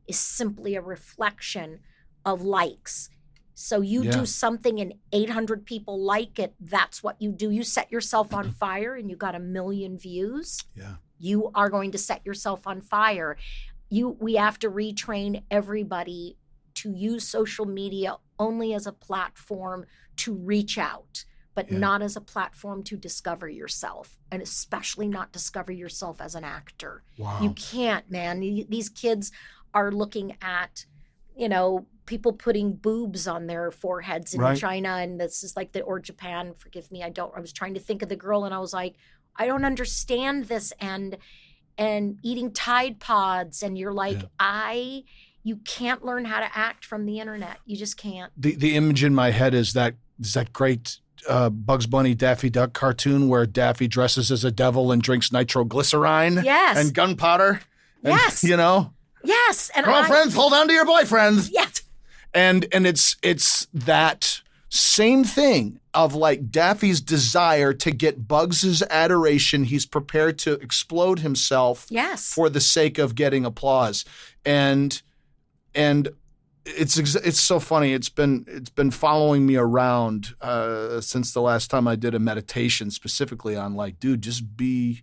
B: is simply a reflection of likes. So you do something and 800 people like it. That's what you do. You set yourself on fire and you got 1 million views.
A: Yeah.
B: You are going to set yourself on fire. We have to retrain everybody to use social media only as a platform to reach out, but not as a platform to discover yourself, and especially not discover yourself as an actor.
A: Wow.
B: You can't, man. These kids are looking at, you know, people putting boobs on their foreheads in China, and this is like or Japan. Forgive me, I was trying to think of the girl, and I was like, I don't understand this, and eating Tide Pods, and you're like, you can't learn how to act from the internet. You just can't.
A: The image in my head is that great Bugs Bunny Daffy Duck cartoon where Daffy dresses as a devil and drinks nitroglycerine and gunpowder. And,
B: yes.
A: You know?
B: Yes. And
A: girlfriends, hold on to your boyfriends.
B: Yes.
A: And it's that same thing of like Daffy's desire to get Bugs's adoration. He's prepared to explode himself for the sake of getting applause. And it's so funny. It's been following me around since the last time I did a meditation specifically on like, dude, just be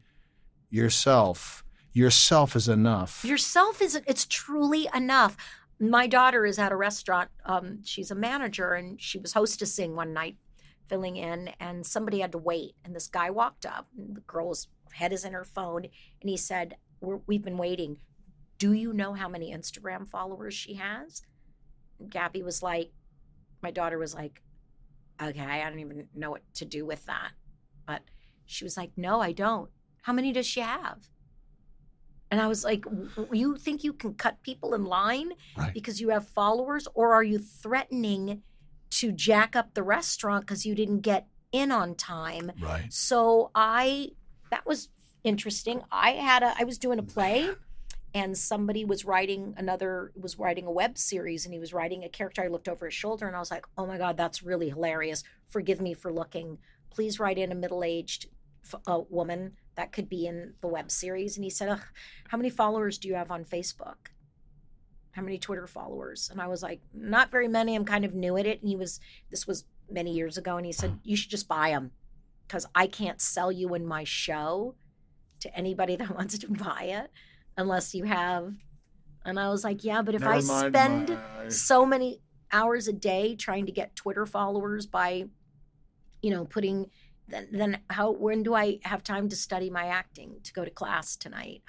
A: yourself. Yourself is enough.
B: It's truly enough. My daughter is at a restaurant. She's a manager, and she was hostessing one night, filling in, and somebody had to wait. And this guy walked up, and the girl's head is in her phone, and he said, we've been waiting. Do you know how many Instagram followers she has? And Gabby was like, my daughter was like, okay, I don't even know what to do with that. But she was like, no, I don't. How many does she have? And I was like, you think you can cut people in line because you have followers? Or are you threatening to jack up the restaurant because you didn't get in on time?
A: Right.
B: So that was interesting. I was doing a play, and somebody was writing a web series, and he was writing a character. I looked over his shoulder and I was like, oh my God, that's really hilarious. Forgive me for looking. Please write in a middle-aged woman that could be in the web series. And he said, how many followers do you have on Facebook? How many Twitter followers? And I was like, not very many. I'm kind of new at it. And this was many years ago. And he said, you should just buy them because I can't sell you in my show to anybody that wants to buy it unless you have. And I was like, yeah, but if I spend so many hours a day trying to get Twitter followers by, you know, then when do I have time to study my acting, to go to class tonight?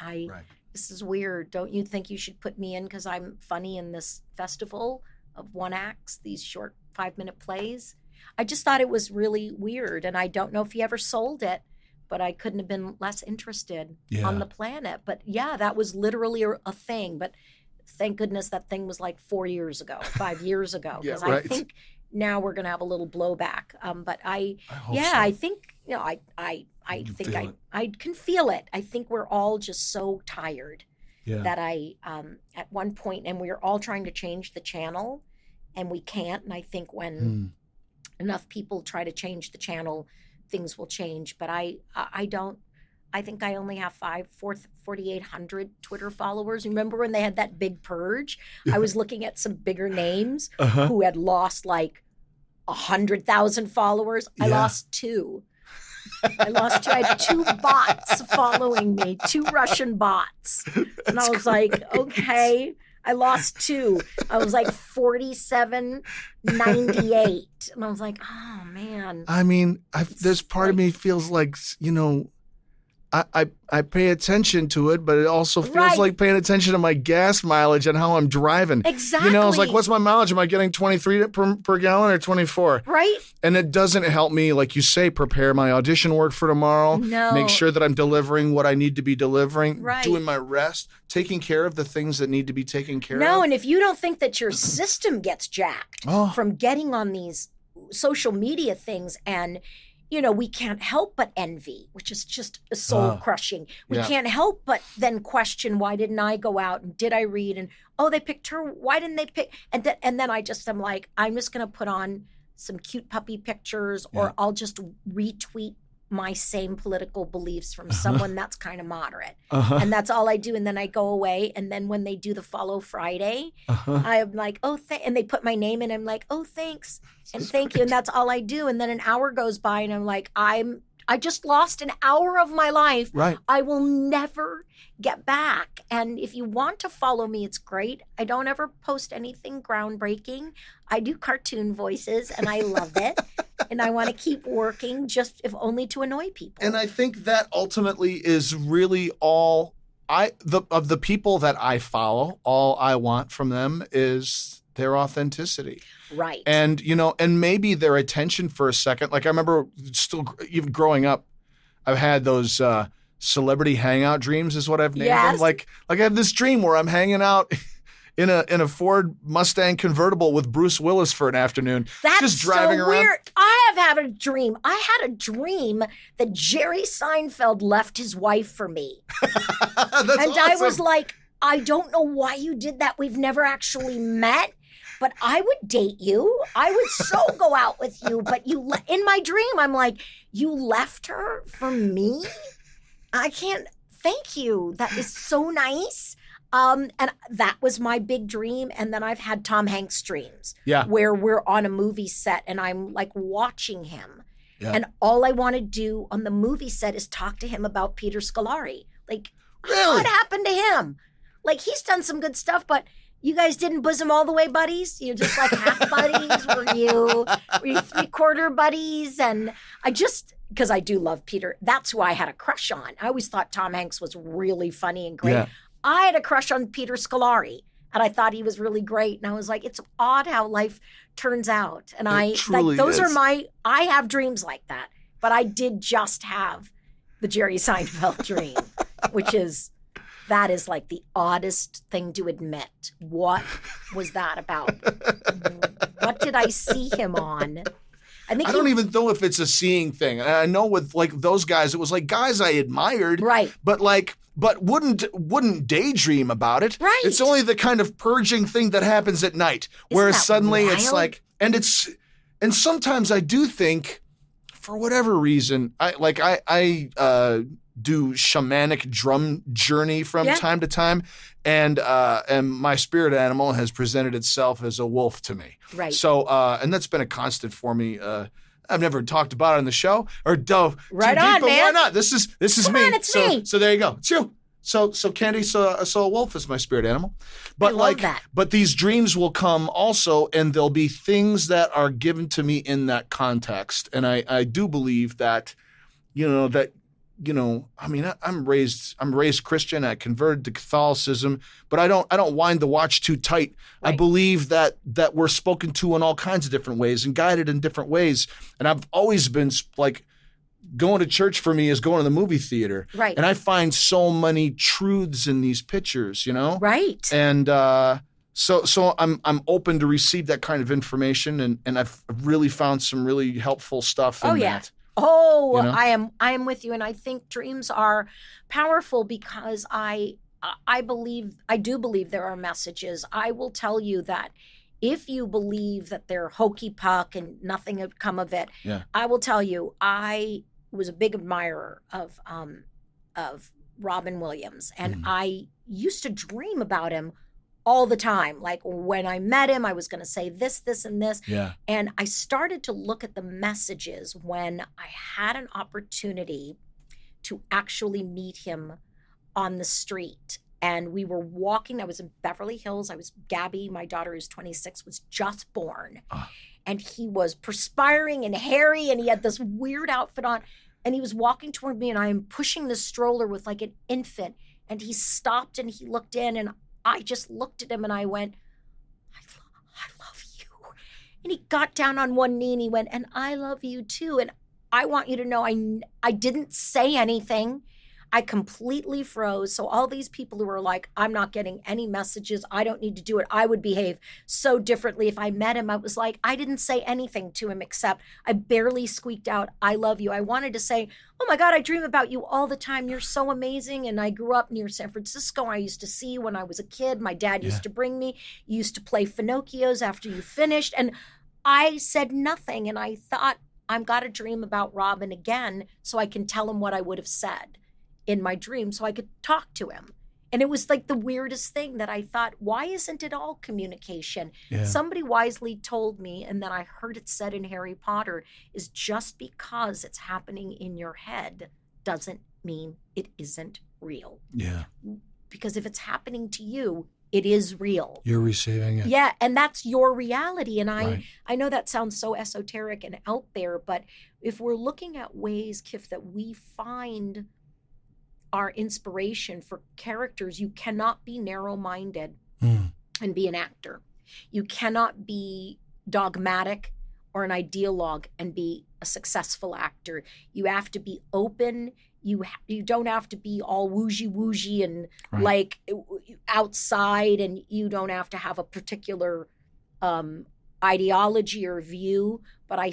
B: This is weird. Don't you think you should put me in because I'm funny in this festival of one acts, these short 5-minute plays? I just thought it was really weird. And I don't know if he ever sold it, but I couldn't have been less interested on the planet. But yeah, that was literally a thing. But thank goodness that thing was like 4 years ago, 5 years ago. Because I think now we're going to have a little blowback. But I think, you know, I think I can feel it. I think we're all just so tired that at one point, and we're all trying to change the channel and we can't. And I think when enough people try to change the channel, things will change. But I think I only have 4,800 Twitter followers. Remember when they had that big purge? I was looking at some bigger names who had lost like 100,000 followers. I lost 2. I had 2 bots following me, 2 Russian bots. And I was like, okay. I lost 2. I was like 4798. And I was like, oh man.
A: I mean, this part of me feels like, you know, I pay attention to it, but it also feels like paying attention to my gas mileage and how I'm driving.
B: Exactly.
A: You know, it's like, what's my mileage? Am I getting 23 per gallon or 24?
B: Right.
A: And it doesn't help me, like you say, prepare my audition work for tomorrow.
B: No.
A: Make sure that I'm delivering what I need to be delivering.
B: Right.
A: Doing my rest. Taking care of the things that need to be taken care of.
B: No, and if you don't think that your system gets jacked from getting on these social media things and we can't help but envy, which is just soul crushing. We can't help but then question, why didn't I go out and did I read? And, they picked her. Why didn't they pick? And then I just am like, I'm just going to put on some cute puppy pictures or I'll just retweet my same political beliefs from someone that's kind of moderate. And that's all I do. And then I go away. And then when they do the follow Friday, I'm like, and they put my name in. I'm like, thanks. And thank you. And that's all I do. And then an hour goes by and I'm like, I just lost an hour of my life.
A: Right.
B: I will never get back. And if you want to follow me, it's great. I don't ever post anything groundbreaking. I do cartoon voices and I love it. And I want to keep working just if only to annoy people.
A: And I think that ultimately is really all of the people that I follow, all I want from them is their authenticity.
B: Right.
A: And, and maybe their attention for a second. Like I remember still even growing up, I've had those celebrity hangout dreams is what I've named them. Like I have this dream where I'm hanging out in a Ford Mustang convertible with Bruce Willis for an afternoon.
B: That's
A: just driving
B: so
A: around.
B: Weird. I have had a dream. I had a dream that Jerry Seinfeld left his wife for me.
A: That's
B: and
A: awesome.
B: I was like, I don't know why you did that. We've never actually met. But I would date you. I would so go out with you. But in my dream, I'm like, you left her for me? I can't. Thank you. That is so nice. And that was my big dream. And then I've had Tom Hanks dreams where we're on a movie set and I'm like watching him. Yeah. And all I want to do on the movie set is talk to him about Peter Scolari. Like,
A: really?
B: What happened to him? Like, he's done some good stuff, but you guys didn't bosom all the way buddies? You're just like half buddies? Were you 3/4 buddies? And because I do love Peter, that's who I had a crush on. I always thought Tom Hanks was really funny and great. Yeah. I had a crush on Peter Scolari, and I thought he was really great. And I was like, it's odd how life turns out. And I have dreams like that. But I did just have the Jerry Seinfeld dream, that is like the oddest thing to admit. What was that about? What did I see him on? I
A: don't even know if it's a seeing thing. I know with like those guys, it was like guys I admired,
B: right?
A: But wouldn't daydream about it.
B: Right.
A: It's only the kind of purging thing that happens at night, where suddenly wild? It's like, and sometimes I do think, for whatever reason, I do shamanic drum journey from time to time, and my spirit animal has presented itself as a wolf to me.
B: Right.
A: So and that's been a constant for me. I've never talked about it on the show or dove
B: right
A: too deep,
B: on,
A: but
B: man.
A: why not? This is
B: Come
A: me.
B: On, it's me.
A: So there you go. It's you. So Candi, so a wolf is my spirit animal. But
B: I love that.
A: But these dreams will come also, and there'll be things that are given to me in that context. And I do believe that, I mean, I'm raised Christian. I converted to Catholicism, but I don't wind the watch too tight. Right. I believe that we're spoken to in all kinds of different ways and guided in different ways. And I've always been like, going to church for me is going to the movie theater.
B: Right.
A: And I find so many truths in these pictures,
B: Right.
A: And so I'm open to receive that kind of information, and I've really found some really helpful stuff in that.
B: Oh, I am with you. And I think dreams are powerful because I do believe there are messages. I will tell you that if you believe that they're hokey puck and nothing had come of it, I will tell you, I was a big admirer of Robin Williams. And I used to dream about him all the time. Like when I met him, I was going to say this, and this.
A: Yeah.
B: And I started to look at the messages when I had an opportunity to actually meet him on the street. And we were walking. I was in Beverly Hills. Gabby, my daughter who's 26, was just born. And he was perspiring and hairy, and he had this weird outfit on. And he was walking toward me, and I am pushing the stroller with like an infant. And he stopped and he looked in, and I just looked at him and I went, I love you. And he got down on one knee and he went, and I love you too. And I want you to know I didn't say anything. I completely froze. So all these people who were like, I'm not getting any messages. I don't need to do it. I would behave so differently if I met him. I was like, I didn't say anything to him except I barely squeaked out, I love you. I wanted to say, oh my God, I dream about you all the time. You're so amazing. And I grew up near San Francisco. I used to see you when I was a kid. My dad used to bring me. You used to play Finocchios after you finished. And I said nothing. And I thought, I've got to dream about Robin again so I can tell him what I would have said in my dream so I could talk to him. And it was like the weirdest thing that I thought, why isn't it all communication? Yeah. Somebody wisely told me, and then I heard it said in Harry Potter, is just because it's happening in your head doesn't mean it isn't real.
A: Yeah.
B: Because if it's happening to you, it is real.
A: You're receiving it.
B: Yeah, and that's your reality. And I know that sounds so esoteric and out there, but if we're looking at ways, Kiff, that we find our inspiration for characters, you cannot be narrow-minded and be an actor. You cannot be dogmatic or an ideologue and be a successful actor. You have to be open. You don't have to be all woojy and like outside, and you don't have to have a particular ideology or view. But I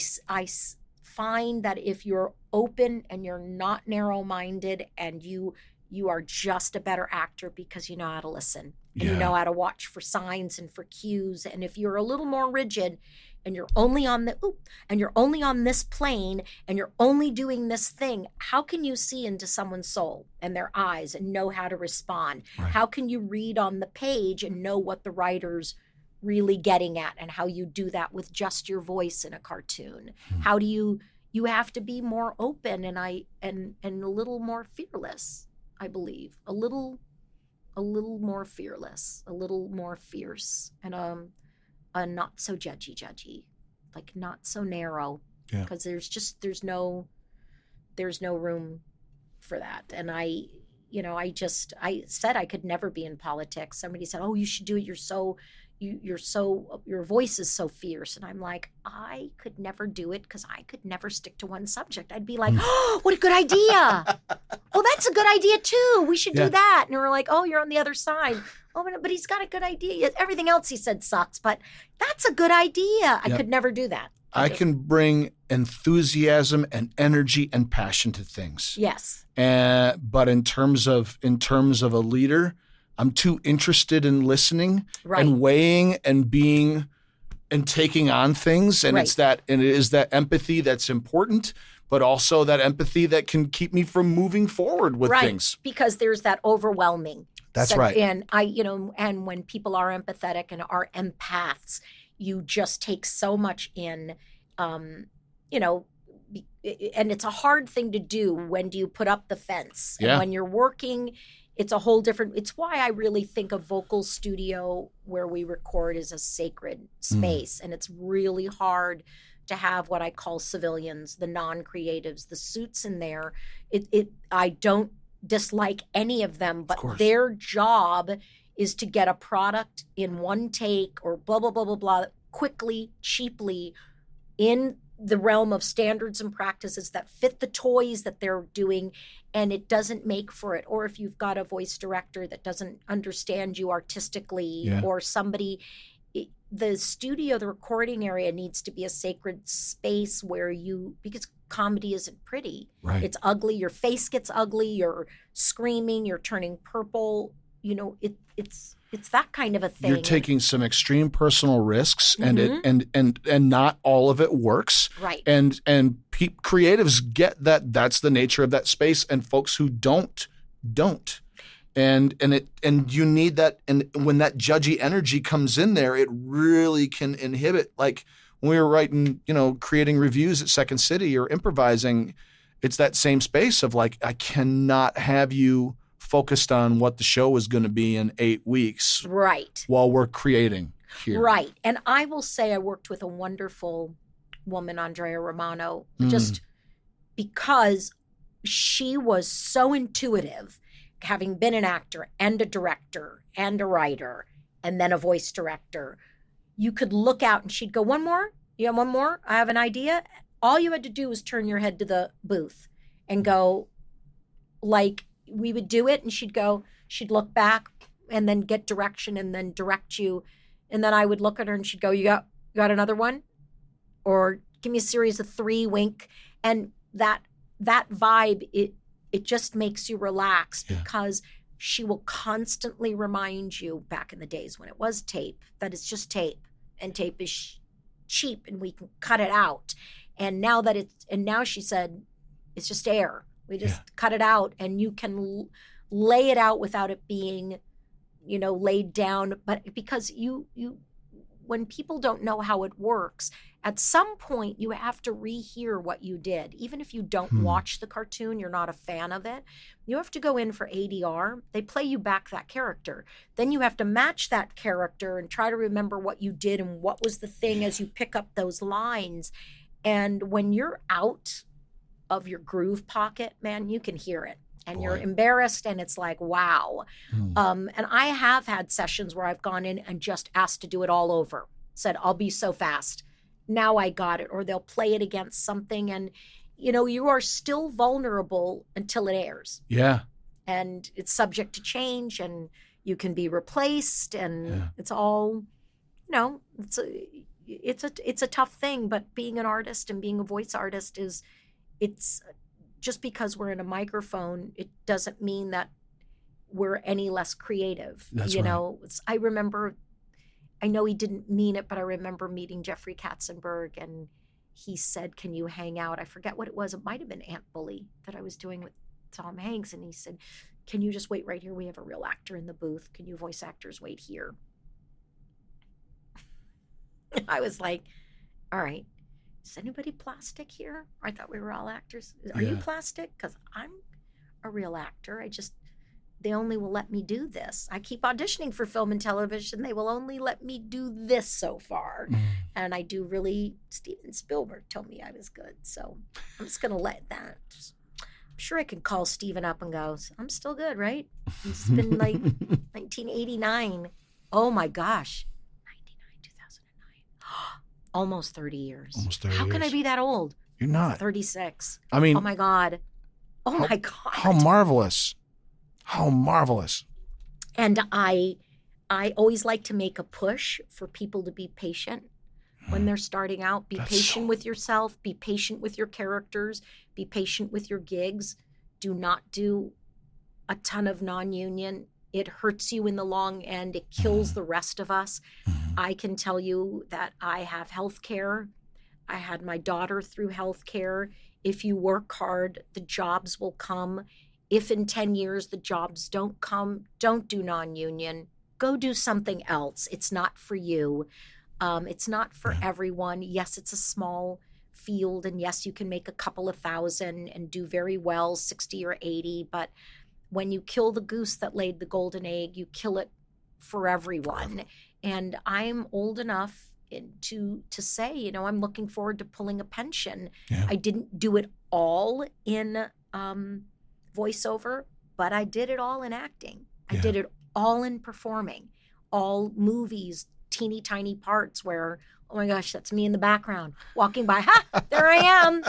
B: find that if you're open and you're not narrow-minded and you are just a better actor because you know how to listen and you know how to watch for signs and for cues. And if you're a little more rigid and you're only on this plane and you're only doing this thing, how can you see into someone's soul and their eyes and know how to respond? Right. How can you read on the page and know what the writer's really getting at and how you do that with just your voice in a cartoon? How do you have to be more open and a little more fearless, I believe. A little more fearless, a little more fierce, and not so judgy, like not so narrow, because there's no room for that. And I said I could never be in politics. Somebody said, oh, you should do it. Your voice is so fierce. And I'm like, I could never do it because I could never stick to one subject. I'd be like, oh, what a good idea. Oh, that's a good idea too. We should do that. And we're like, oh, you're on the other side. Oh, but he's got a good idea. Everything else he said sucks, but that's a good idea. I could never do that.
A: I can bring enthusiasm and energy and passion to things.
B: Yes.
A: But in terms of a leader, I'm too interested in listening and weighing and being and taking on things. And it is that empathy that's important, but also that empathy that can keep me from moving forward with things.
B: Because there's that overwhelming.
A: That's right.
B: And and when people are empathetic and are empaths, you just take so much in, and it's a hard thing to do. When do you put up the fence? And when you're working, it's a whole different, it's why I really think a vocal studio where we record is a sacred space. And it's really hard to have what I call civilians, the non-creatives, the suits in there. I don't dislike any of them, but their job is to get a product in one take or blah, blah, blah, blah, blah, quickly, cheaply, in the realm of standards and practices that fit the toys that they're doing, and it doesn't make for it. Or if you've got a voice director that doesn't understand you artistically, or somebody, the studio, the recording area needs to be a sacred space where because comedy isn't pretty. Right. It's ugly. Your face gets ugly. You're screaming. You're turning purple. It's that kind of a thing.
A: You're taking some extreme personal risks, and and not all of it works.
B: Right.
A: And creatives get that. That's the nature of that space, and folks who don't. And you need that. And when that judgy energy comes in there, it really can inhibit. Like when we were writing, creating reviews at Second City or improvising, it's that same space of like, I cannot have you focused on what the show is going to be in 8 weeks.
B: Right.
A: While we're creating here.
B: Right. And I will say I worked with a wonderful woman, Andrea Romano, just because she was so intuitive, having been an actor and a director and a writer and then a voice director. You could look out and she'd go, one more? You have one more? I have an idea. All you had to do was turn your head to the booth and go, like, we would do it and she'd look back and then get direction and then direct you. And then I would look at her and she'd go, you got another one? Or give me a series of 3, wink. And that vibe, it just makes you relax because she will constantly remind you, back in the days when it was tape, that it's just tape, and tape is cheap and we can cut it out. And now she said, it's just air. We just cut it out, and you can lay it out without it being, laid down. But because when people don't know how it works, at some point you have to rehear what you did. Even if you don't watch the cartoon, you're not a fan of it, you have to go in for ADR. They play you back that character. Then you have to match that character and try to remember what you did and what was the thing as you pick up those lines. And when you're out of your groove pocket, man, you can hear it. And you're embarrassed, and it's like, wow. And I have had sessions where I've gone in and just asked to do it all over. Said, I'll be so fast. Now I got it. Or they'll play it against something. And, you are still vulnerable until it airs. Yeah. And it's subject to change, and you can be replaced. And it's all, it's a tough thing. But being an artist and being a voice artist it's just because we're in a microphone, it doesn't mean that we're any less creative. That's right. I know he didn't mean it, but I remember meeting Jeffrey Katzenberg, and he said, can you hang out? I forget what it was. It might have been Ant Bully that I was doing with Tom Hanks. And he said, can you just wait right here? We have a real actor in the booth. Can you voice actors wait here? I was like, all right. Is anybody plastic here? I thought we were all actors. Are you plastic? Because I'm a real actor. They only will let me do this. I keep auditioning for film and television. They will only let me do this so far. And I do Steven Spielberg told me I was good. So I'm just going to let that. I'm sure I could call Steven up and go, I'm still good, right? It's been like 1989. Oh my gosh. Almost 30 years. How can I be that old?
A: You're not.
B: 36.
A: I mean.
B: Oh my God. My God.
A: How marvelous. How marvelous.
B: And I always like to make a push for people to be patient when they're starting out. Be patient with yourself. Be patient with your characters. Be patient with your gigs. Do not do a ton of non-union. It hurts you in the long end. It kills the rest of us. I can tell you that I have health care. I had my daughter through health care. If you work hard, the jobs will come. If in 10 years the jobs don't come, don't do non-union. Go do something else. It's not for you. It's not for everyone. Yes, it's a small field. And yes, you can make a couple of thousand and do very well, 60 or 80. But when you kill the goose that laid the golden egg, you kill it for everyone. And I'm old enough to say, I'm looking forward to pulling a pension. Yeah. I didn't do it all in voiceover, but I did it all in acting. I did it all in performing, all movies, teeny tiny parts where, oh my gosh, that's me in the background walking by. There I am.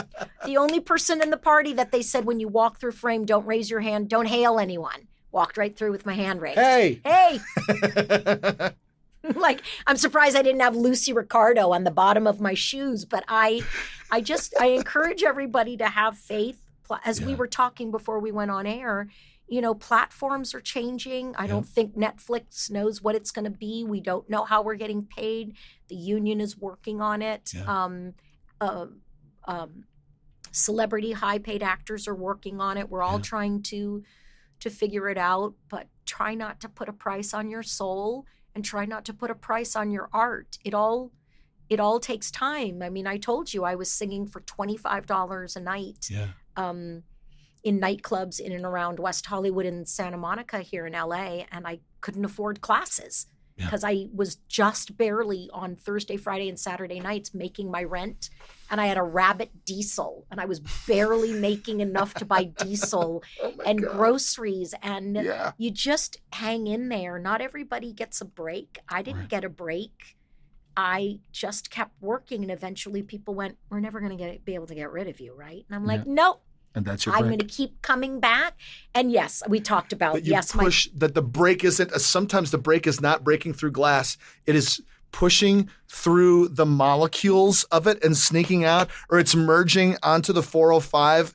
B: The only person in the party that they said, when you walk through frame, don't raise your hand, don't hail anyone. Walked right through with my hand raised. Hey. Like, I'm surprised I didn't have Lucy Ricardo on the bottom of my shoes, but I encourage everybody to have faith. As we were talking before we went on air, platforms are changing. I don't think Netflix knows what it's going to be. We don't know how we're getting paid. The union is working on it. Celebrity high-paid actors are working on it. We're all trying to figure it out, but try not to put a price on your soul and try not to put a price on your art. It all takes time. I mean, I told you I was singing for $25 a night. In nightclubs in and around West Hollywood and Santa Monica here in LA, and I couldn't afford classes because I was just barely on Thursday, Friday, and Saturday nights making my rent, and I had a Rabbit diesel, and I was barely making enough to buy diesel and groceries, and you just hang in there. Not everybody gets a break. I didn't get a break. I just kept working, and eventually people went, we're never going to be able to get rid of you, right? And I'm like, nope.
A: And that's your
B: I'm
A: break.
B: going to keep coming back. And yes, we talked about,
A: That you push, that the break isn't, sometimes the break is not breaking through glass. It is pushing through the molecules of it and sneaking out, or it's merging onto the 405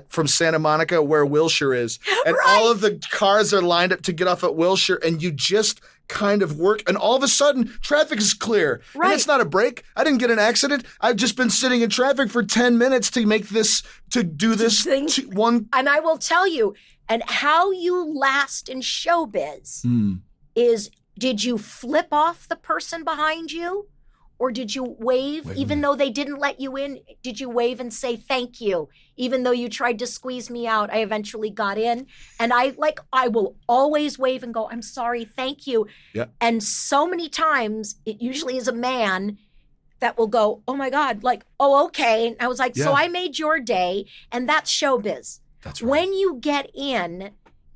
A: from Santa Monica where Wilshire is. And all of the cars are lined up to get off at Wilshire, and you just kind of work, and all of a sudden traffic is clear.
B: Right.
A: And it's not a break. I didn't get an accident. I've just been sitting in traffic for 10 minutes to do this one.
B: And I will tell you, and how you last in showbiz is, did you flip off the person behind you? Or did you wave, even though they didn't let you in? Did you wave and say thank you? Even though you tried to squeeze me out, I eventually got in. And I will always wave and go, I'm sorry, thank you.
A: Yeah.
B: And so many times, it usually is a man that will go, oh my God, like, oh, okay. And I was like, so I made your day. And that's showbiz.
A: That's right.
B: When you get in,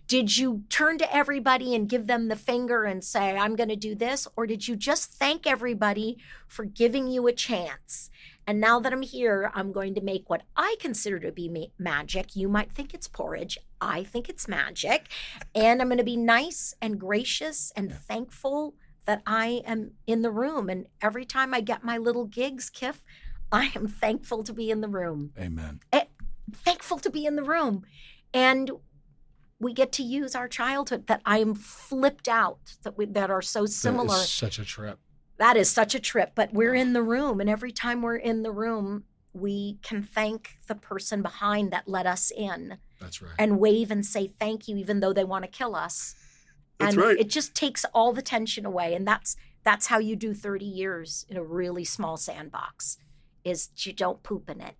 B: did you turn to everybody and give them the finger and say, I'm going to do this? Or did you just thank everybody for giving you a chance? And now that I'm here, I'm going to make what I consider to be magic. You might think it's porridge. I think it's magic. And I'm going to be nice and gracious and thankful that I am in the room. And every time I get my little gigs, Kiff, I am thankful to be in the room.
A: Amen.
B: Thankful to be in the room. And we get to use our childhood that I am flipped out, that are so similar.
A: That is such a trip.
B: That is such a trip, but we're in the room. And every time we're in the room, we can thank the person behind that let us in.
A: That's right.
B: And wave and say thank you, even though they want to kill us.
A: That's
B: and
A: right.
B: It just takes all the tension away. And that's how you do 30 years in a really small sandbox, is you don't poop in it.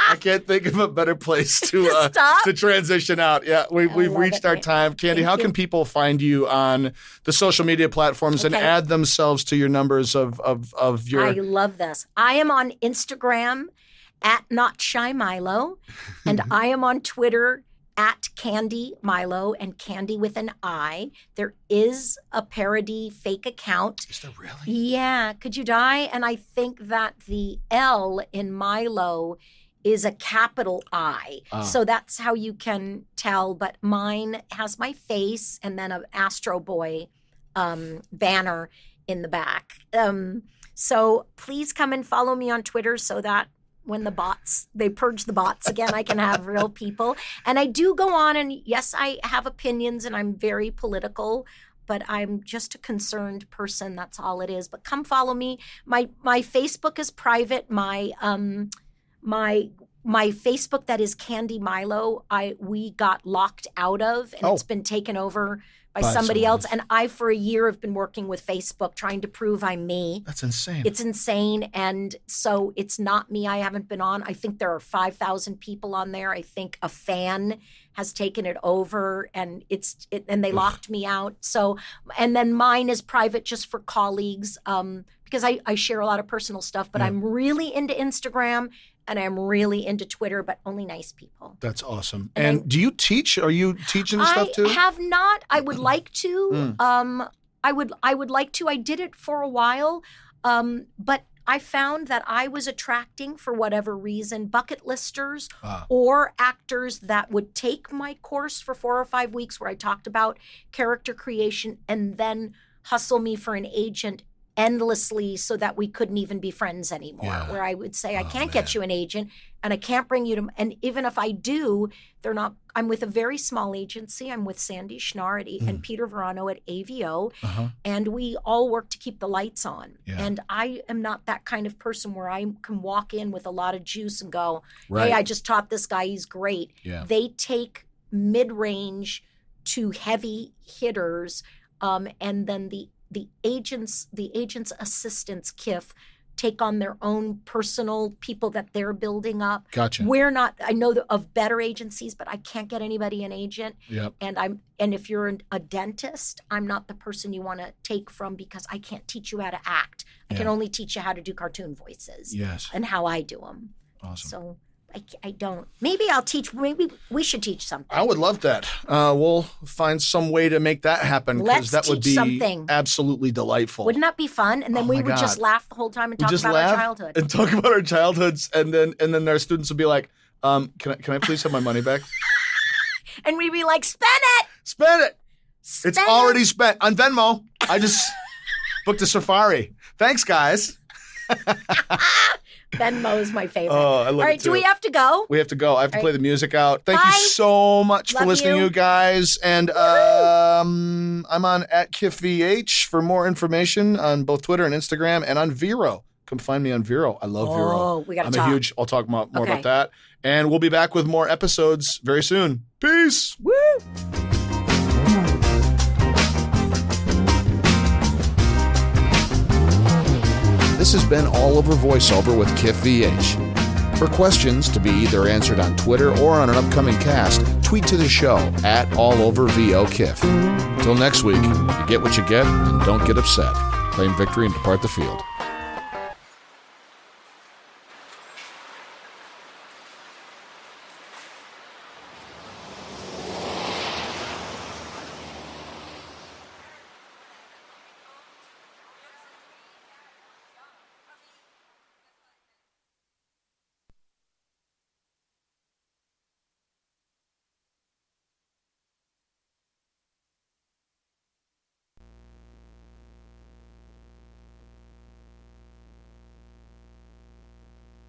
A: I can't think of a better place to transition out. Yeah, we've reached our time. Candi, how can people find you on the social media platforms and add themselves to your numbers of your...
B: I love this. I am on Instagram at Not Shy Milo, and I am on Twitter at Candi Milo, and Candi with an I. There is a parody fake account.
A: Is there really?
B: Yeah. Could you die? And I think that the L in Milo is a capital I. So that's how you can tell. But mine has my face and then an Astro Boy banner in the back. So please come and follow me on Twitter so that when they purge the bots again, I can have real people. And I do go on, and yes, I have opinions and I'm very political, but I'm just a concerned person. That's all it is. But come follow me. My Facebook is private. My Facebook that is Candi Milo, we got locked out of, and it's been taken over by somebody else. And I, for a year, have been working with Facebook trying to prove I'm me.
A: That's insane.
B: It's insane. And so it's not me. I haven't been on. I think there are 5,000 people on there. I think a fan has taken it over, and and they locked me out. So, and then mine is private just for colleagues, because I share a lot of personal stuff, but I'm really into Instagram. And I'm really into Twitter, but only nice people.
A: That's awesome. And do you teach? Are you teaching this stuff too?
B: I have not. I would like to. I would like to. I did it for a while, but I found that I was attracting, for whatever reason, bucket listers or actors that would take my course for 4 or 5 weeks where I talked about character creation and then hustle me for an agent endlessly so that we couldn't even be friends anymore. Where I would say, I can't get you an agent and I can't bring you to, and even if I do, they're not, I'm with a very small agency. I'm with Sandy Schnarr and Peter Verano at AVO, and we all work to keep the lights on. And I am not that kind of person where I can walk in with a lot of juice and go, hey, I just taught this guy, he's great. They take mid-range to heavy hitters, and then the agents' assistants, Kiff, take on their own personal people that they're building up.
A: Gotcha.
B: We're not, I know of better agencies, but I can't get anybody an agent. And if you're a dentist, I'm not the person you want to take from, because I can't teach you how to act. I can only teach you how to do cartoon voices. And how I do them.
A: Awesome.
B: So I don't. Maybe I'll teach. Maybe we should teach something.
A: I would love that. We'll find some way to make that happen, because that would be absolutely delightful.
B: Wouldn't that be fun? And then we would just laugh the whole time and talk about our childhood.
A: And talk about our childhoods, and then our students would be like, Can I please have my money back?
B: And we'd be like, spend it.
A: Spend it. It's already spent on Venmo. I just booked a safari. Thanks, guys.
B: Venmo is my favorite.
A: Oh, I love it.
B: All right,
A: too.
B: do we have to go?
A: We have to go. I have to play the music out. Thank
B: Bye.
A: you so much for
B: Love
A: listening, you guys. And I'm on @KiffVH for more information on both Twitter and Instagram and on Vero. Come find me on Vero. I love Vero.
B: Oh, we got to talk.
A: I'll talk more about that. And we'll be back with more episodes very soon. Peace.
B: Woo!
A: This has been All Over Voiceover with Kiff VH. For questions to be either answered on Twitter or on an upcoming cast, tweet to the show @AllOverVOKiff. Till next week, you get what you get and don't get upset. Claim victory and depart the field.